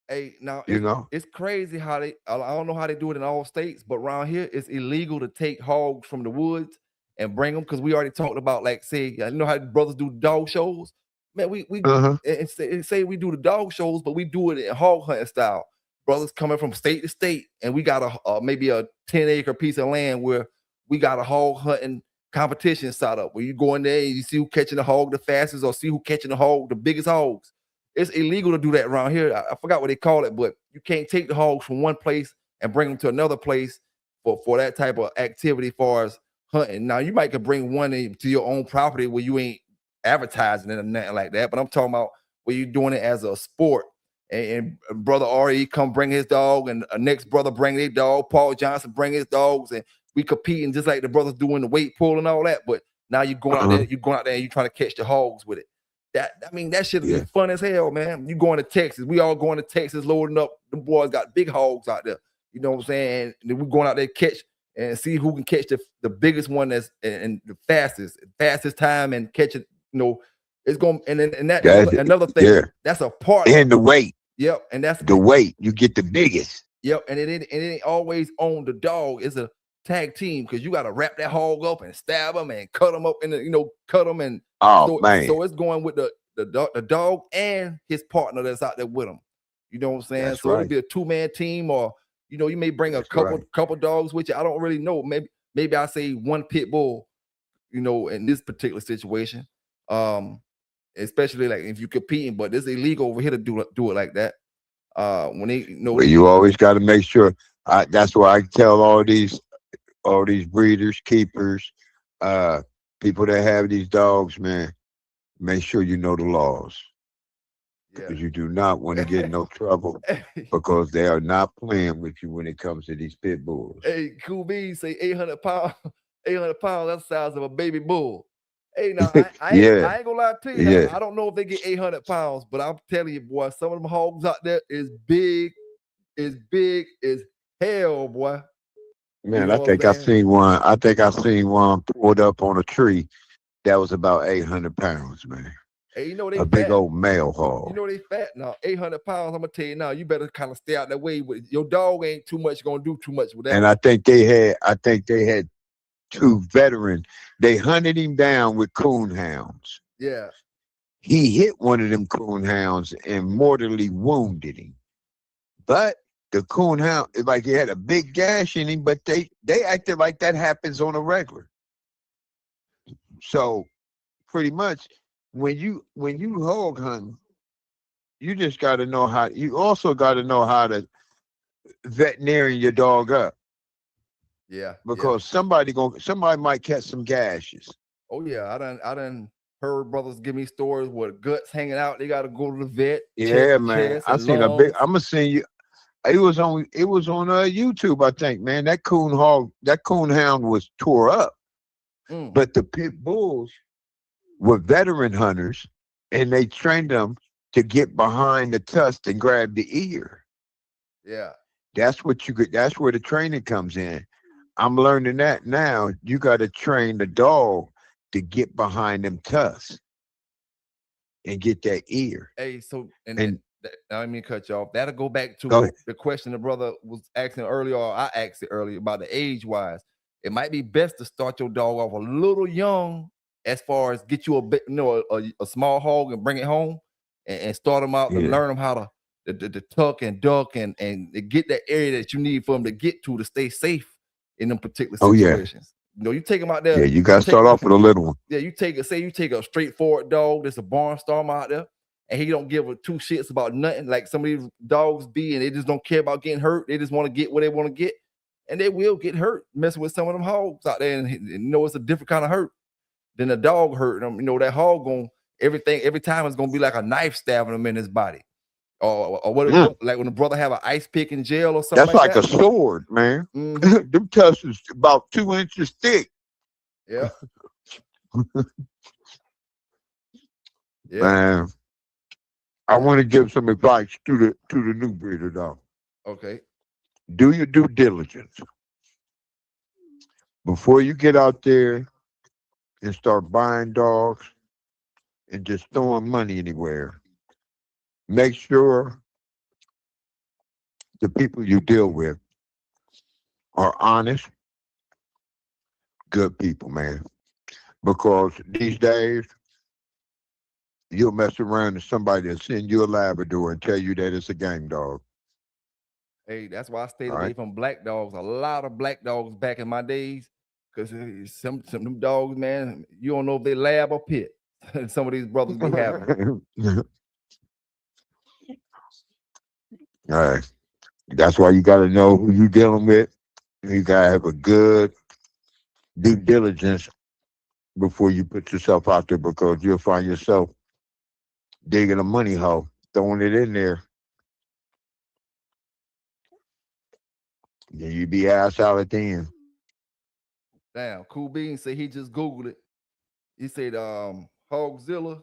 Speaker 1: Hey, now it's crazy how I don't know how they do it in all states, but around here it's illegal to take hogs from the woods and bring them, because we already talked about, like, say, how brothers do dog shows. Man, we and say we do the dog shows, but we do it in hog hunting style. Brothers coming from state to state, and we got maybe a 10-acre piece of land where we got a hog hunting competition set up, where you go in there and you see who catching the hog the fastest, or see who catching the biggest hogs. It's illegal to do that around here. I forgot what they call it, but you can't take the hogs from one place and bring them to another place for that type of activity, as far as hunting. Now you might could bring one to your own property where you ain't advertising it or nothing like that, but I'm talking about where you're doing it as a sport. And brother Re come bring his dog, and next brother bring their dog. Paul Johnson bring his dogs, and we competing just like the brothers doing the weight pull and all that. But now you're going out there, and you're trying to catch the hogs with it. That shit is fun as hell, man. You going to Texas? We all going to Texas, loading up. The boys got big hogs out there. You know what I'm saying? And then we're going out there catch and see who can catch the biggest one that's and the fastest time and catch it. You know, it's going and that another thing. Yeah. That's a part
Speaker 2: and the weight.
Speaker 1: Yep, and that's
Speaker 2: the weight. You get the biggest.
Speaker 1: Yep, and it ain't always on the dog. It's a tag team because you got to wrap that hog up and stab them and cut them up and cut them and
Speaker 2: man.
Speaker 1: So it's going with the dog and his partner that's out there with him. You know what I'm saying?
Speaker 2: That's
Speaker 1: so
Speaker 2: right.
Speaker 1: It'll be a 2-man team, or you may bring a couple dogs with you. I don't really know. Maybe I say one pit bull. In this particular situation, especially like if you're competing, but it's illegal over here to do it like that. When they
Speaker 2: well, you always got to make sure. That's why I tell all these breeders, keepers, people that have these dogs, man, make sure you know the laws. Because you do not want to get in no trouble because they are not playing with you when it comes to these pit bulls.
Speaker 1: Hey, Cool B say 800 pounds. 800 pounds, that's the size of a baby bull. Hey, now I ain't gonna lie to you. I don't know if they get 800 pounds, but I'm telling you, boy, some of them hogs out there is big as hell, boy.
Speaker 2: Man, I think I seen one pulled up on a tree that was about 800 pounds, man.
Speaker 1: Hey, they
Speaker 2: a big old male hog.
Speaker 1: They fat now. 800 pounds. I'm gonna tell you now. You better kind of stay out that way. Your dog ain't gonna do too much with that.
Speaker 2: And I think they had 2 veterans. They hunted him down with coon hounds.
Speaker 1: Yeah.
Speaker 2: He hit one of them coon hounds and mortally wounded him. But the coon hound, like he had a big gash in him, but they acted like that happens on a regular. So pretty much when you hog hunt, you just got to know how. You also got to know how to veterinarian your dog up.
Speaker 1: Yeah,
Speaker 2: because somebody might catch some gashes.
Speaker 1: Oh yeah, I done heard brothers give me stories with guts hanging out. They got to go to the vet.
Speaker 2: Yeah, man. I seen lungs. I'm gonna send you. It was on YouTube, I think, man. That coon hound was tore up. But the pit bulls were veteran hunters, and they trained them to get behind the tusk and grab the ear.
Speaker 1: Yeah.
Speaker 2: That's where the training comes in. I'm learning that now. You got to train the dog to get behind them tusks and get that ear.
Speaker 1: Hey, so and I mean cut you off. That'll go back to the question the brother was asking earlier, or I asked it earlier about the age wise. It might be best to start your dog off a little young, as far as get you a bit, a small hog and bring it home, and start them out to learn them how to tuck and duck and get that area that you need for them to get to stay safe in them particular situations. You take them out there.
Speaker 2: Yeah, you got to start off with a little one.
Speaker 1: Yeah, you take a straightforward dog that's a barnstormer out there, and he don't give a 2 shits about nothing like some of these dogs be, and they just don't care about getting hurt. They just want to get what they want to get, and they will get hurt messing with some of them hogs out there. And it's a different kind of hurt than a dog hurting them. That hog every time it's gonna be like a knife stabbing him in his body. Or what it look like when the brother have an ice pick in jail or something.
Speaker 2: That's like a sword, man.
Speaker 1: Mm-hmm.
Speaker 2: Them tusks is about 2 inches thick.
Speaker 1: Yeah.
Speaker 2: Man, I want to give some advice to the new breeder, dog.
Speaker 1: Okay.
Speaker 2: Do your due diligence before you get out there and start buying dogs and just throwing money anywhere. Make sure the people you deal with are honest, good people, man. Because these days, you'll mess around and somebody will send you a Labrador and tell you that it's a game dog.
Speaker 1: Hey, that's why I stayed away from black dogs. A lot of black dogs back in my days, because some of them dogs, man, you don't know if they lab or pit. Some of these brothers be having.
Speaker 2: All right. That's why you got to know who you're dealing with. You gotta have a good due diligence before you put yourself out there because you'll find yourself digging a money hole, throwing it in there. Then you be ass out at the end.
Speaker 1: Damn, Cool Bean said he just Googled it. He said Hogzilla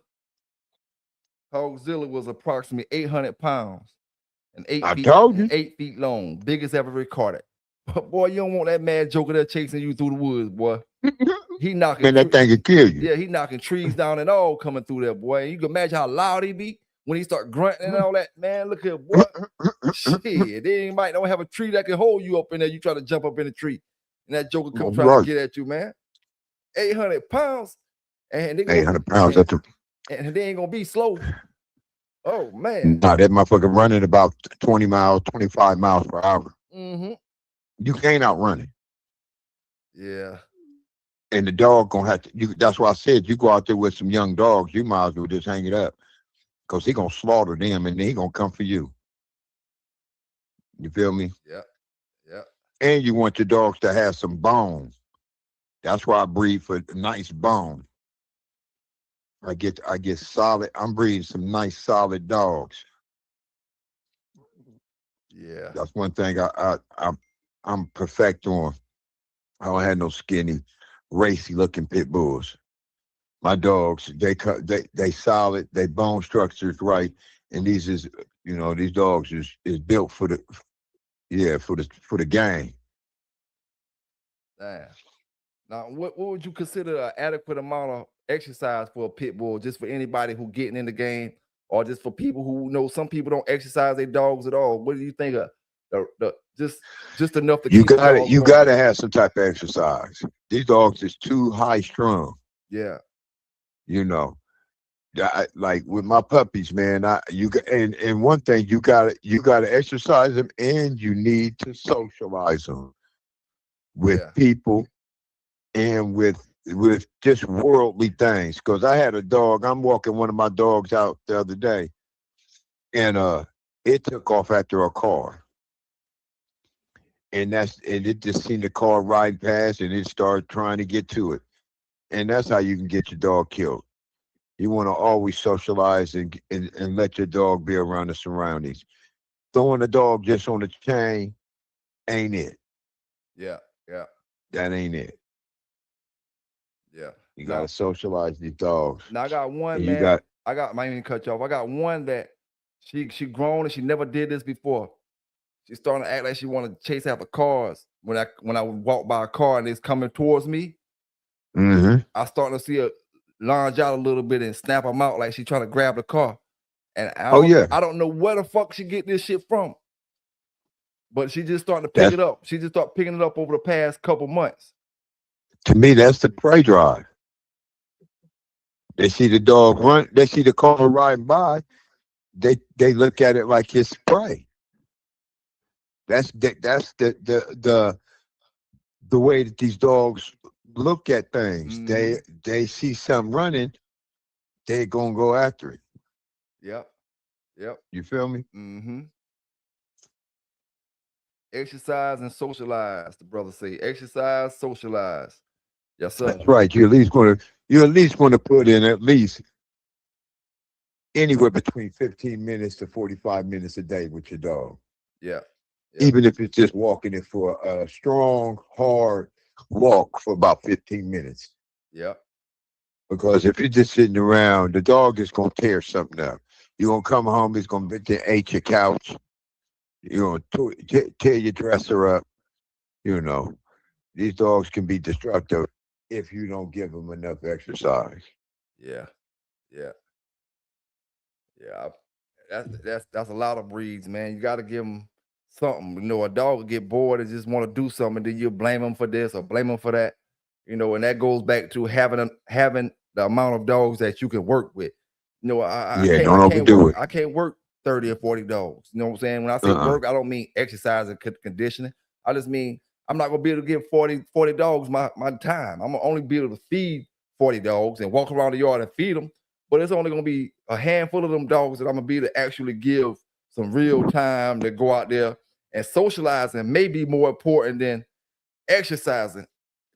Speaker 1: was approximately 800 pounds and
Speaker 2: I told you.
Speaker 1: 8 feet long, biggest ever recorded. But boy, you don't want that mad joker there chasing you through the woods, boy. He knocking
Speaker 2: Man, that thing could kill you.
Speaker 1: Yeah, he knocking trees down and all coming through there, boy. You can imagine how loud he be when he start grunting and all that. Man, look here, boy. Shit, they might don't have a tree that can hold you up in there. You try to jump up in the tree, and that joker come trying to get at you, man. 800 pounds, and they
Speaker 2: 800 pounds.
Speaker 1: And they ain't gonna be slow. Oh man.
Speaker 2: Nah, that motherfucker running about 20 miles, 25 miles per hour.
Speaker 1: Mm-hmm.
Speaker 2: You can't outrun it.
Speaker 1: Yeah.
Speaker 2: And the dog gonna have to. That's why I said you go out there with some young dogs, you might as well just hang it up, because he gonna slaughter them and then he gonna come for you. You feel me?
Speaker 1: Yeah. Yeah.
Speaker 2: And you want your dogs to have some bone. That's why I breed for nice bone. I get solid. I'm breeding some nice solid dogs.
Speaker 1: Yeah.
Speaker 2: That's one thing I'm perfect on. I don't have no skinny, racy looking pit bulls. My dogs, they solid, they bone structure is right, and these dogs is built for the game.
Speaker 1: Damn. Now, what would you consider an adequate amount of exercise for a pit bull, just for anybody who getting in the game, or just for people who know some people don't exercise their dogs at all? What do you think of just enough to
Speaker 2: You
Speaker 1: keep
Speaker 2: you gotta have some type of exercise. These dogs is too high strung.
Speaker 1: Yeah.
Speaker 2: You know, like with my puppies, man. And one thing you gotta exercise them, and you need to socialize them with people and with just worldly things. Because I had a dog. I'm walking one of my dogs out the other day, and it took off after a car. And it just seen the car ride past, and it started trying to get to it. And that's how you can get your dog killed. You want to always socialize and let your dog be around the surroundings. Throwing a dog just on the chain ain't it.
Speaker 1: Yeah. Yeah.
Speaker 2: That ain't it.
Speaker 1: Yeah.
Speaker 2: You got to socialize these dogs.
Speaker 1: Now I got one, man. I might even cut you off. I got one that she grown and she never did this before. She's starting to act like she wanted to chase after cars. When I would walk by a car and it's coming towards me, I starting to see her lunge out a little bit and snap them out like she's trying to grab the car. And I don't know where the fuck she get this shit from. But she just starting to pick it up. She just started picking it up over the past couple months.
Speaker 2: To me, that's the prey drive. They see the dog run, they see the car riding by, they look at it like it's prey. That's the way that these dogs look at things. They see something running, they gonna go after it.
Speaker 1: Yep.
Speaker 2: You feel me?
Speaker 1: Mm-hmm. Exercise and socialize, the brother say. Exercise, socialize. Yes, sir.
Speaker 2: That's right. You at least want to put in at least anywhere between 15 minutes to 45 minutes a day with your dog.
Speaker 1: Yeah.
Speaker 2: Even if it's just walking it for a strong, hard walk for about 15 minutes.
Speaker 1: Yeah.
Speaker 2: Because if you're just sitting around, the dog is going to tear something up. You're going to come home, it's going to eat your couch. You're going to tear your dresser up. You know, these dogs can be destructive if you don't give them enough exercise.
Speaker 1: Yeah. That's a lot of breeds, man. You got to give them something. You know, a dog will get bored and just want to do something, then you blame them for this or blame them for that. You know, and that goes back to having the amount of dogs that you can work with. You know, I can't work 30 or 40 dogs. You know what I'm saying? When I say work, I don't mean exercise and conditioning. I just mean I'm not gonna be able to give 40 dogs my time. I'm gonna only be able to feed 40 dogs and walk around the yard and feed them. But it's only gonna be a handful of them dogs that I'm gonna be able to actually give some real time to go out there and socialize, and may be more important than exercising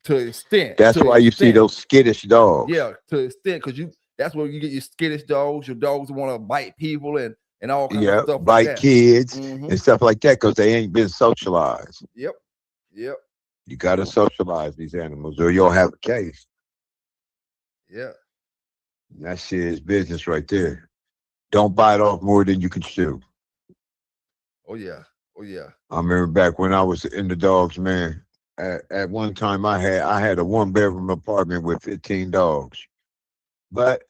Speaker 1: to an extent.
Speaker 2: That's why you see those skittish dogs.
Speaker 1: Yeah, to an extent, because that's where you get your skittish dogs. Your dogs want to bite people and all kind of stuff like
Speaker 2: bite
Speaker 1: that.
Speaker 2: kids and stuff like that because they ain't been socialized.
Speaker 1: Yep.
Speaker 2: You got to socialize these animals, or you'll have a case.
Speaker 1: Yeah.
Speaker 2: That shit is business right there. Don't bite off more than you can chew.
Speaker 1: Oh yeah.
Speaker 2: I remember back when I was in the dogs, man. At one time, I had a 1-bedroom apartment with 15 dogs, but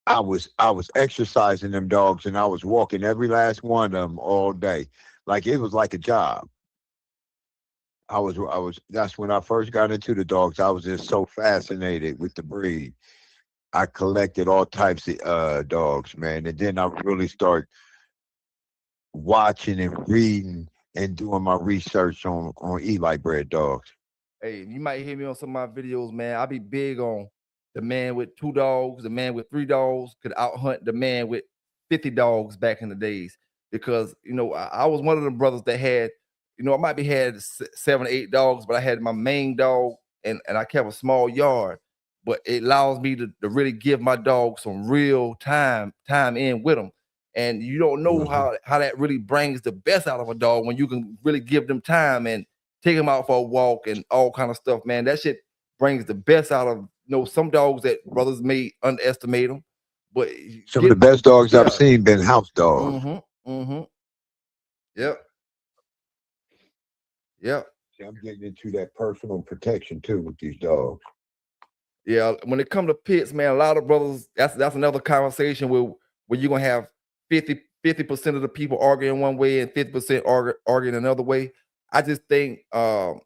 Speaker 2: I was exercising them dogs, and I was walking every last one of them all day, like it was like a job. I was. That's when I first got into the dogs. I was just so fascinated with the breed. I collected all types of dogs, man, and then I really start watching and reading and doing my research on Eli bred dogs.
Speaker 1: Hey, you might hear me on some of my videos, man. I be big on the man with 2 dogs, the man with 3 dogs could outhunt the man with 50 dogs back in the days. Because I was one of the brothers that had, I might be had 7 or 8 dogs, but I had my main dog and I kept a small yard. But it allows me to really give my dog some real time in with them. And you don't know how that really brings the best out of a dog when you can really give them time and take them out for a walk and all kind of stuff, man. That shit brings the best out of some dogs that brothers may underestimate them. But
Speaker 2: some of the best dogs I've seen been house dogs.
Speaker 1: Yep.
Speaker 2: See, I'm getting into that personal protection too with these dogs.
Speaker 1: Yeah, when it comes to pits, man, a lot of brothers, that's another conversation where you're gonna have 50% of the people arguing one way and 50% arguing another way. I just think that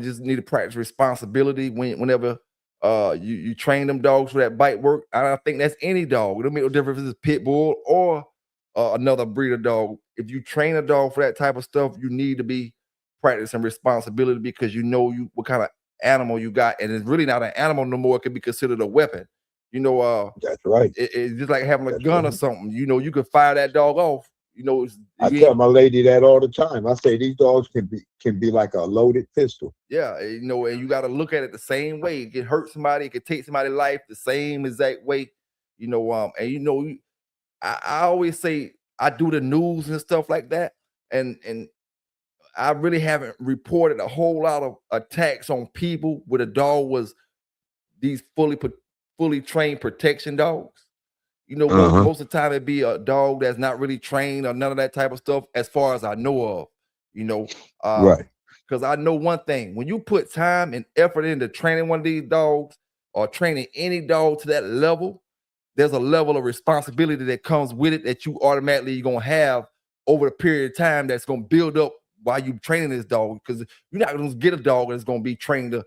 Speaker 1: just need to practice responsibility whenever you train them dogs for that bite work. I think that's any dog. It don't make no difference if it's pit bull or another breeder dog. If you train a dog for that type of stuff, you need to be practicing responsibility because what kind of animal you got, and it's really not an animal no more. It can be considered a weapon.
Speaker 2: That's right.
Speaker 1: It's just like having a gun or something. You could fire that dog off.
Speaker 2: I tell my lady that all the time. I say these dogs can be like a loaded pistol.
Speaker 1: Yeah, and you got to look at it the same way. It can hurt somebody. It can take somebody's life the same exact way. And I always say I do the news and stuff like that, and I really haven't reported a whole lot of attacks on people where the dog was these fully trained protection dogs. Most of the time it'd be a dog that's not really trained or none of that type of stuff, as far as I know of.
Speaker 2: Right.
Speaker 1: Because I know one thing: when you put time and effort into training one of these dogs or training any dog to that level, there's a level of responsibility that comes with it that you automatically gonna have over the period of time that's gonna build up while you training this dog. Because you're not gonna get a dog that's gonna be trained to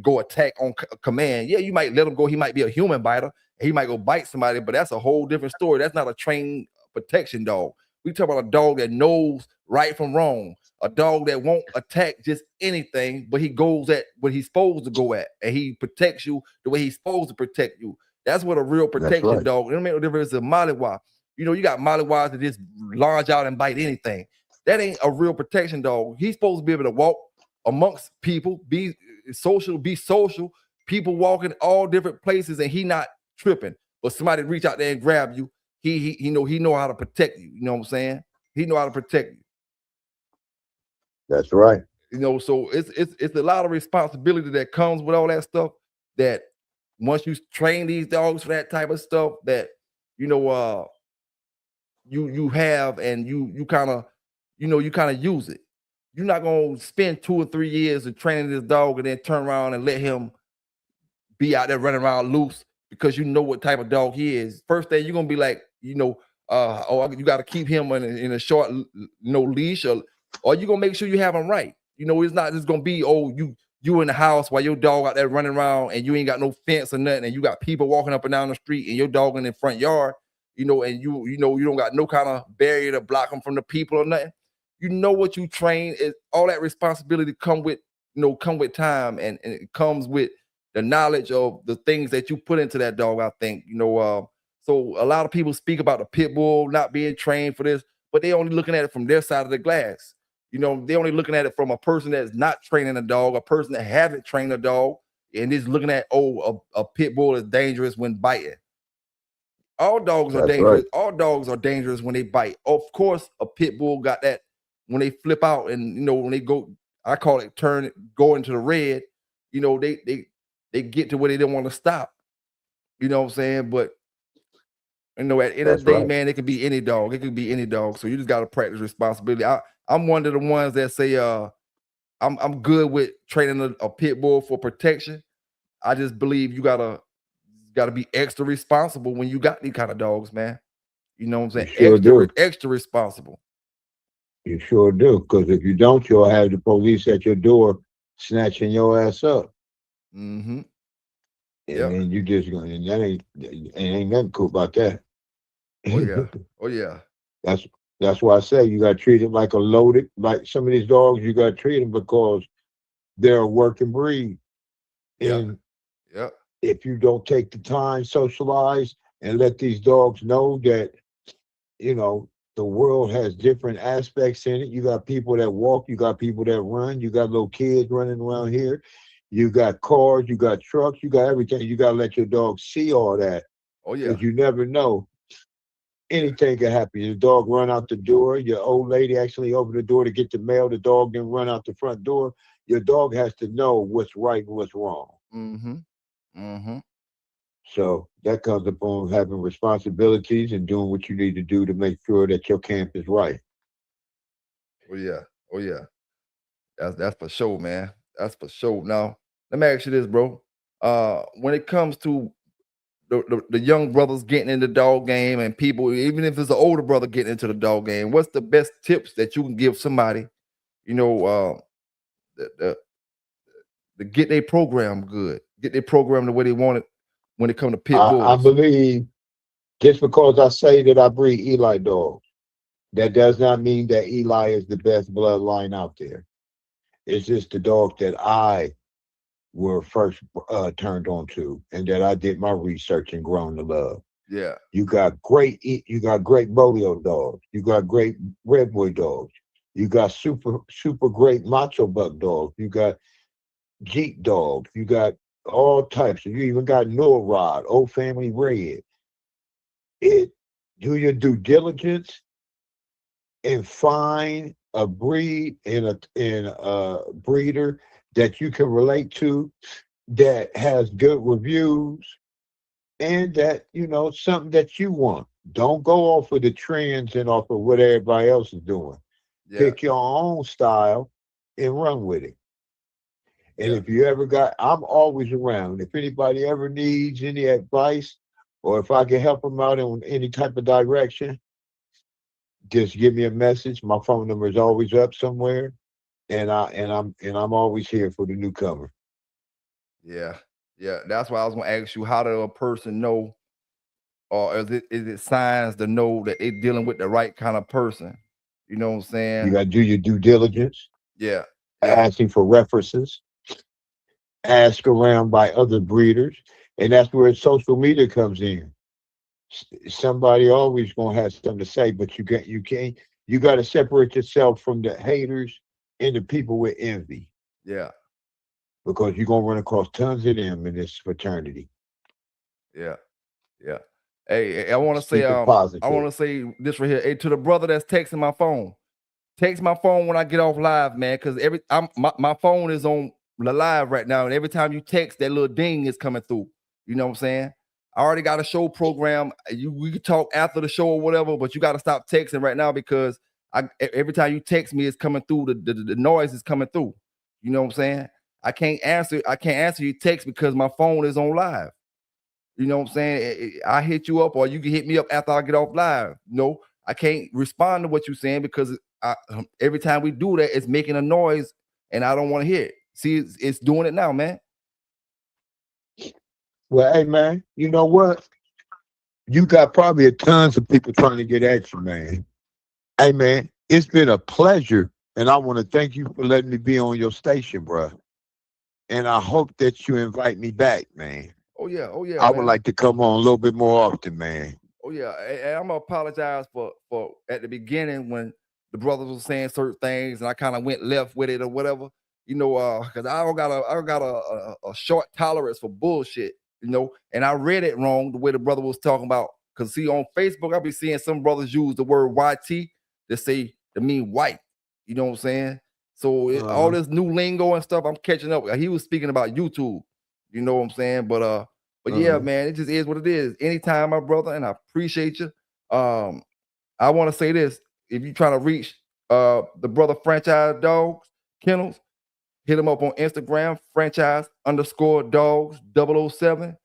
Speaker 1: go attack on command. Yeah, you might let him go. He might be a human biter. He might go bite somebody, but that's a whole different story. That's not a trained protection dog. We talk about a dog that knows right from wrong. A dog that won't attack just anything, but he goes at what he's supposed to go at, and he protects you the way he's supposed to protect you. That's what a real protection dog. It don't make no difference to Malinois. You got Malinois that just large out and bite anything. That ain't a real protection dog. He's supposed to be able to walk amongst people, be social, people walking all different places, and he not tripping. But somebody reach out there and grab you, he know how to protect you. You know what I'm saying? He know how to protect you.
Speaker 2: That's right.
Speaker 1: So it's a lot of responsibility that comes with all that stuff. That once you train these dogs for that type of stuff, that you have, and you kind of use it. You're not gonna spend 2 or 3 years of training this dog and then turn around and let him be out there running around loose because you know what type of dog he is. First thing you're gonna be like, you got to keep him in a short leash, or you gonna make sure you have him right. It's not just gonna be you in the house while your dog out there running around and you ain't got no fence or nothing, and you got people walking up and down the street and your dog in the front yard, and you don't got no kind of barrier to block them from the people or nothing. What you train is all that responsibility come with time, and it comes with the knowledge of the things that you put into that dog. I think so a lot of people speak about the pit bull not being trained for this, but they only looking at it from their side of the glass. You know, they only looking at it from a person that's not training a dog, a person that haven't trained a dog, and is looking at, oh, a pit bull is dangerous when biting. All dogs are
Speaker 2: That's right.
Speaker 1: dangerous. All dogs are dangerous when they bite. Of course, a pit bull got that when they flip out, and when they go, I call it go into the red. They get to where they don't want to stop. You know what I'm saying? But at the end of
Speaker 2: That's
Speaker 1: the day,
Speaker 2: right.
Speaker 1: man, it could be any dog. It could be any dog. So you just gotta practice responsibility. I'm one of the ones that say, I'm good with training a pit bull for protection. I just believe you gotta be extra responsible when you got these kind of dogs, man. You know what I'm
Speaker 2: You
Speaker 1: saying?
Speaker 2: sure do.
Speaker 1: Extra responsible.
Speaker 2: You sure do. Because if you don't, you'll have the police at your door snatching your ass up.
Speaker 1: Mm-hmm.
Speaker 2: And
Speaker 1: Yep.
Speaker 2: then you just going, and that ain't nothing cool about that.
Speaker 1: Oh yeah. Oh yeah.
Speaker 2: that's that's why I say you got to treat it like a loaded, like some of these dogs, you got to treat them because they're a working breed.
Speaker 1: Yep.
Speaker 2: And
Speaker 1: Yep.
Speaker 2: if you don't take the time, socialize, and let these dogs know that, you know, the world has different aspects in it. You got people that walk, you got people that run, you got little kids running around here, you got cars, you got trucks, you got everything. You got to let your dog see all that
Speaker 1: Oh yeah.
Speaker 2: because you never know.
Speaker 1: Yeah.
Speaker 2: Anything can happen. Your dog run out the door, your old lady actually open the door to get the mail, the dog then run out the front door. Your dog has to know what's right and what's wrong.
Speaker 1: Mm-hmm. Mm-hmm.
Speaker 2: So that comes upon having responsibilities and doing what you need to do to make sure that your camp is right.
Speaker 1: Oh yeah. Oh yeah. That's for sure, man. That's for sure. Now, let me ask you this, bro. When it comes to the young brothers getting in the dog game and people, even if it's an older brother getting into the dog game, what's the best tips that you can give somebody, you know, the, the, to get their program good, get their program the way they want it when it comes to pit
Speaker 2: I
Speaker 1: bulls?
Speaker 2: believe just because I say that I breed Eli dogs, that does not mean that Eli is the best bloodline out there. It's just the dog that I were first turned on to and that I did my research and grown to love.
Speaker 1: Yeah,
Speaker 2: You got great rodeo dogs. You got great red boy dogs. You got super great macho buck dogs. You got Jeep dogs. You got all types. You even got Norrod, Old Family Red. It do your due diligence and find a breed and a breeder that you can relate to that has good reviews and that something that you want. Don't go off of the trends and off of what everybody else is doing.
Speaker 1: yeah,
Speaker 2: Pick your own style and run with it. And
Speaker 1: yeah,
Speaker 2: if you ever got, I'm always around. If anybody ever needs any advice, or if I can help them out in any type of direction, just give me a message. My phone number is always up somewhere, and I'm always here for the newcomer.
Speaker 1: yeah, yeah. That's why I was gonna ask you, how do a person know, or is it signs to know that they're dealing with the right kind of person? You know what I'm
Speaker 2: You
Speaker 1: saying?
Speaker 2: got to do your due diligence,
Speaker 1: Yeah, yeah,
Speaker 2: asking for references, ask around by other breeders, and that's where social media comes in. Somebody always gonna have something to say, but you got to separate yourself from the haters and the people with envy
Speaker 1: yeah,
Speaker 2: because you're gonna run across tons of them in this fraternity.
Speaker 1: yeah, yeah. Hey, I want to say,
Speaker 2: Keep it
Speaker 1: I
Speaker 2: positive.
Speaker 1: want to say this right here. Hey, to the brother that's texting my phone. Text my phone when I get off live, man, because my phone is on the live right now, and every time you text, that little ding is coming through. You know what I'm saying? I already got a show program. We could talk after the show or whatever, but you got to stop texting right now because every time you text me, it's coming through. The noise is coming through. You know what I'm saying? I can't answer your text because my phone is on live. You know what I'm saying? I hit you up, or you can hit me up after I get off live. No, I can't respond to what you're saying because every time we do that, it's making a noise, and I don't want to hear it. See, it's doing it now, man.
Speaker 2: Well, hey man, you know what? You got probably a tons of people trying to get at you, man. Hey man, it's been a pleasure, and I want to thank you for letting me be on your station, bro. And I hope that you invite me back, man.
Speaker 1: Oh yeah,
Speaker 2: I would
Speaker 1: man.
Speaker 2: like to come on a little bit more often, man.
Speaker 1: Oh yeah. And I'm gonna apologize for at the beginning when the brothers was saying certain things, and I kind of went left with it or whatever. Because I don't got a short tolerance for bullshit. And I read it wrong the way the brother was talking about. Because see, on Facebook, I be seeing some brothers use the word YT to mean white. You know what I'm saying? So all this new lingo and stuff, I'm catching up. He was speaking about YouTube. You know what I'm saying? But yeah, man, it just is what it is. Anytime, my brother, and I appreciate you. I want to say this: if you're trying to reach the brother Franchise Dogs Kennels, hit him up on Instagram, franchise_dogs 007.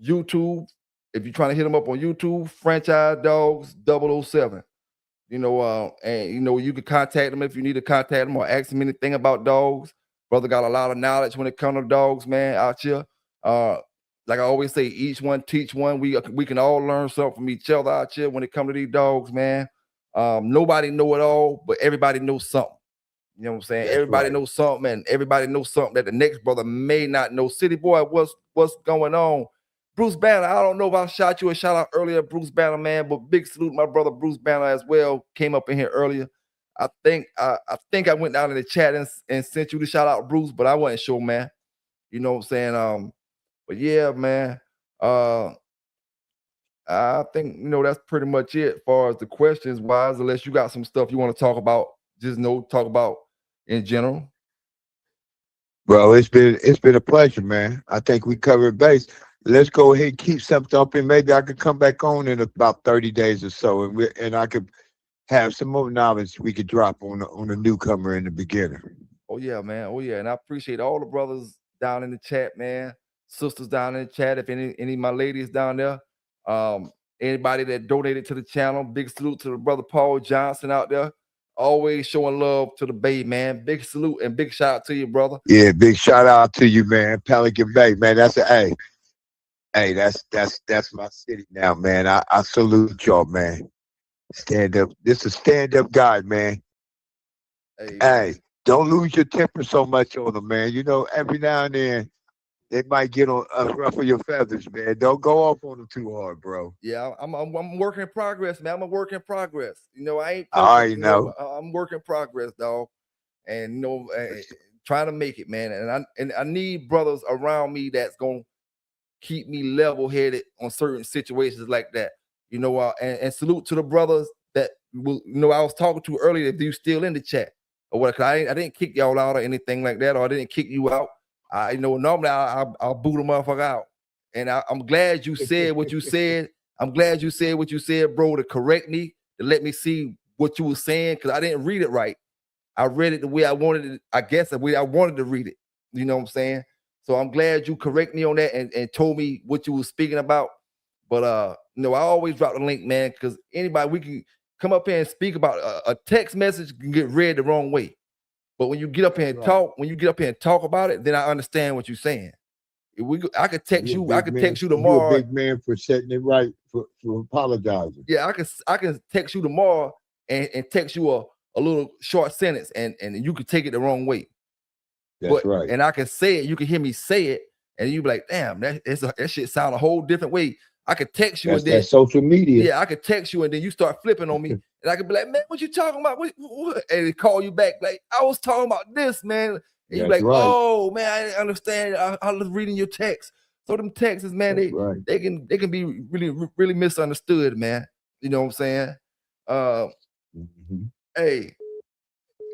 Speaker 1: YouTube, if you're trying to hit him up on YouTube, Franchise Dogs 007. And you can contact him if you need to contact him or ask him anything about dogs. Brother got a lot of knowledge when it comes to dogs, man, out here. Like I always say, each one teach one. We can all learn something from each other out here when it comes to these dogs, man. Nobody know it all, but everybody knows something. You know what I'm saying?
Speaker 2: That's
Speaker 1: everybody
Speaker 2: right.
Speaker 1: knows something, and everybody knows something that the next brother may not know. City boy, what's going on? Bruce Banner, I don't know if I shot you a shout out earlier, Bruce Banner, man, but big salute to my brother Bruce Banner as well. Came up in here earlier. I think I went down in the chat and sent you the shout out, Bruce, but I wasn't sure, man. You know what I'm saying? But yeah, man. I think that's pretty much it as far as the questions wise, unless you got some stuff you want to talk about. Just talk about in general.
Speaker 2: Bro, it's been a pleasure, man. I think we covered base. Let's go ahead and keep something up, and maybe I could come back on in about 30 days or so, and I could have some more knowledge we could drop on the newcomer and the beginner.
Speaker 1: Oh yeah, man. Oh yeah, and I appreciate all the brothers down in the chat, man. Sisters down in the chat. If any of my ladies down there, anybody that donated to the channel, big salute to the brother Paul Johnson out there. Always showing love to the Bay, man. Big salute and big shout out to you, brother.
Speaker 2: Yeah, big shout out to you, man. Pelican Bay, man. Hey, that's my city now, man. I salute y'all, man. Stand up. This is a stand-up guy, man. Hey, don't lose your temper so much on them, man. Every now and then they might get on ruffle your feathers, man. Don't go off on them too hard, bro.
Speaker 1: Yeah, I'm a work in progress, man. I'm a work in progress. I ain't perfect.
Speaker 2: I already know.
Speaker 1: I'm work in progress, dog. And trying to make it, man. And I need brothers around me that's gonna keep me level headed on certain situations like that. And salute to the brothers that I was talking to earlier. If you still in the chat or what? I didn't kick y'all out or anything like that, or I didn't kick you out. Normally I'll boot a motherfucker out. And I'm glad you said what you said. I'm glad you said what you said, bro, to correct me, to let me see what you were saying, because I didn't read it right. I read it the way I wanted it, I guess the way I wanted to read it. You know what I'm saying? So I'm glad you correct me on that and told me what you were speaking about. But I always drop the link, man, because anybody, we can come up here and speak about a text message can get read the wrong way. But when you get up here and talk about it, then I understand what you're saying. I could text you. I could text you tomorrow.
Speaker 2: You're a big man for setting it right, for apologizing.
Speaker 1: Yeah, I can text you tomorrow and text you a little short sentence, and you could take it the wrong way.
Speaker 2: That's right.
Speaker 1: And I can say it. You can hear me say it, and you be like, "Damn, that shit sound a whole different way." I could text you, and then
Speaker 2: social media.
Speaker 1: Yeah, I could text you, and then you start flipping on me, and I could be like, "Man, what you talking about?" What? And call you back like, "I was talking about this, man." And you be like, right. "Oh man, I didn't understand. I was reading your text." So them texts, man, they can be really misunderstood, man. You know what I'm saying? Hey,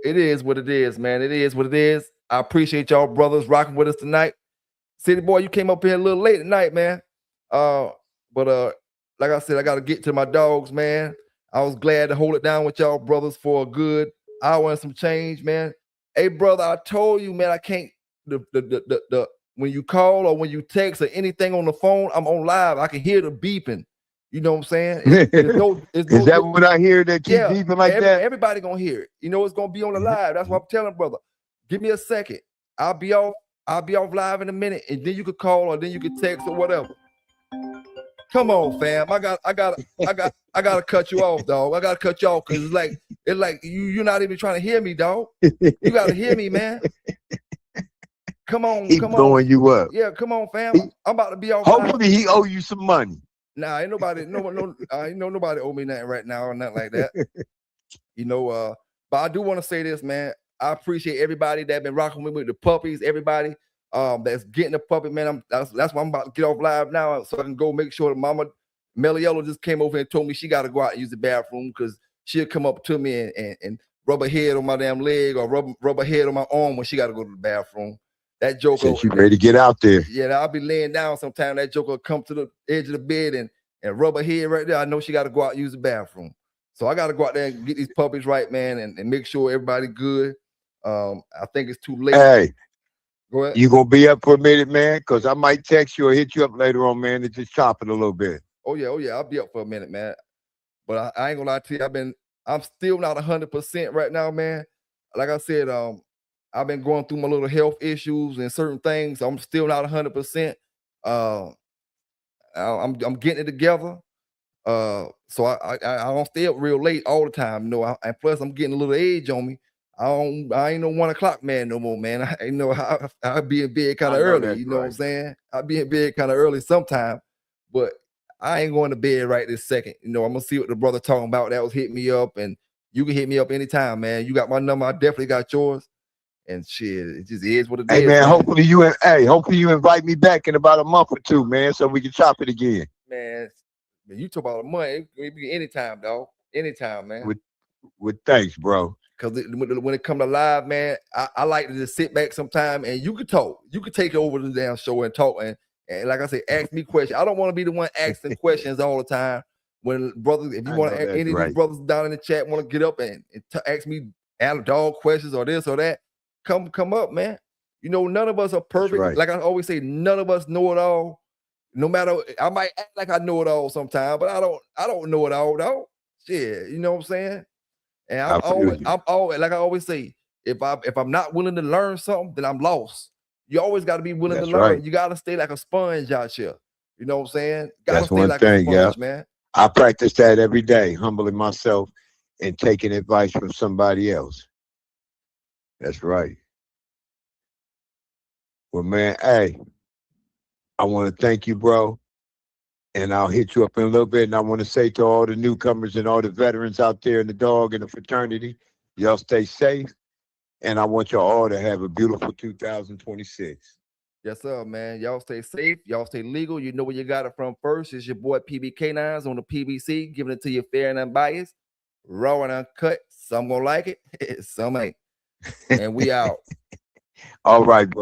Speaker 1: it is what it is, man. It is what it is. I appreciate y'all brothers rocking with us tonight. City boy, you came up here a little late at night, man. But like I said, I got to get to my dogs, man. I was glad to hold it down with y'all brothers for a good hour and some change, man. Hey, brother, I told you, man, I can't the when you call or when you text or anything on the phone, I'm on live. I can hear the beeping. You know what I'm saying?
Speaker 2: Is that what I hear that keep beeping like that?
Speaker 1: Everybody gonna hear it. It's gonna be on the live. That's what I'm telling, brother. Give me a second. I'll be off live in a minute, and then you could call or then you could text or whatever. Come on, fam. I gotta cut you off, dog. I gotta cut you off because it's like you're not even trying to hear me, dog. You gotta hear me, man. Come on,
Speaker 2: Keep blowing you up.
Speaker 1: Yeah, come on, fam. I'm about to be off.
Speaker 2: Hopefully he owe you some money.
Speaker 1: Nah, ain't nobody, nobody owe me nothing right now or nothing like that. But I do want to say this, man. I appreciate everybody that been rocking with me, the puppies, everybody that's getting the puppy, man. That's why I'm about to get off live now so I can go make sure that Mama Meliello just came over and told me she got to go out and use the bathroom because she'll come up to me and rub her head on my damn leg or rub her head on my arm when she got to go to the bathroom. That joker,
Speaker 2: since you ready to get out there.
Speaker 1: Yeah, I'll be laying down sometime. That joker will come to the edge of the bed and rub her head right there. I know she got to go out and use the bathroom. So I got to go out there and get these puppies right, man, and make sure everybody good. I think it's too late.
Speaker 2: Hey,
Speaker 1: go ahead.
Speaker 2: You gonna be up for a minute, man? Because I might text you or hit you up later on, man, to just chop it a little bit.
Speaker 1: Oh yeah, I'll be up for a minute, man. But I ain't gonna lie to you, I'm still not 100% right now, man. Like I said, I've been going through my little health issues and certain things. So I'm still not 100%. I'm getting it together. So I don't stay up real late all the time. And plus I'm getting a little age on me. I ain't no 1 o'clock man no more, man. I be in bed kind of early. You know what I'm saying? I be in bed kind of early sometime, but I ain't going to bed right this second. I'm gonna see what the brother talking about. That was hit me up, and you can hit me up anytime, man. You got my number. I definitely got yours. And shit, it just is what it is.
Speaker 2: Hey man, hopefully you invite me back in about a month or two, man, so we can chop it again.
Speaker 1: Man, you talk about a month. It be anytime, dog. Anytime, man.
Speaker 2: With thanks, bro.
Speaker 1: Because when it come to live, man, I like to just sit back sometime and you could talk. You could take over the damn show and talk and like I said, ask me questions. I don't want to be the one asking questions all the time. When brothers, if you want to, any of these brothers down in the chat want to get up and ask me dog questions or this or that, come up, man. None of us are perfect.
Speaker 2: Right.
Speaker 1: Like I always say, none of us know it all. No matter, I might act like I know it all sometimes, but I don't know it all, though. Shit, you know what I'm saying? And I'm always like I always say, if I'm not willing to learn something, then I'm lost. You always got to be willing to learn. Right. You got to stay like a sponge out here. You know what I'm saying?
Speaker 2: That's one like thing, man. I practice that every day, humbling myself and taking advice from somebody else. That's right. Well, man, hey, I want to thank you, bro. And I'll hit you up in a little bit. And I want to say to all the newcomers and all the veterans out there in the dog and the fraternity, y'all stay safe. And I want y'all all to have a beautiful 2026.
Speaker 1: Yes, sir, man. Y'all stay safe. Y'all stay legal. You know where you got it from first. It's your boy PBK9s on the PBC, giving it to you fair and unbiased, raw and uncut. Some gonna like it, some ain't. And we out.
Speaker 2: All right, bro.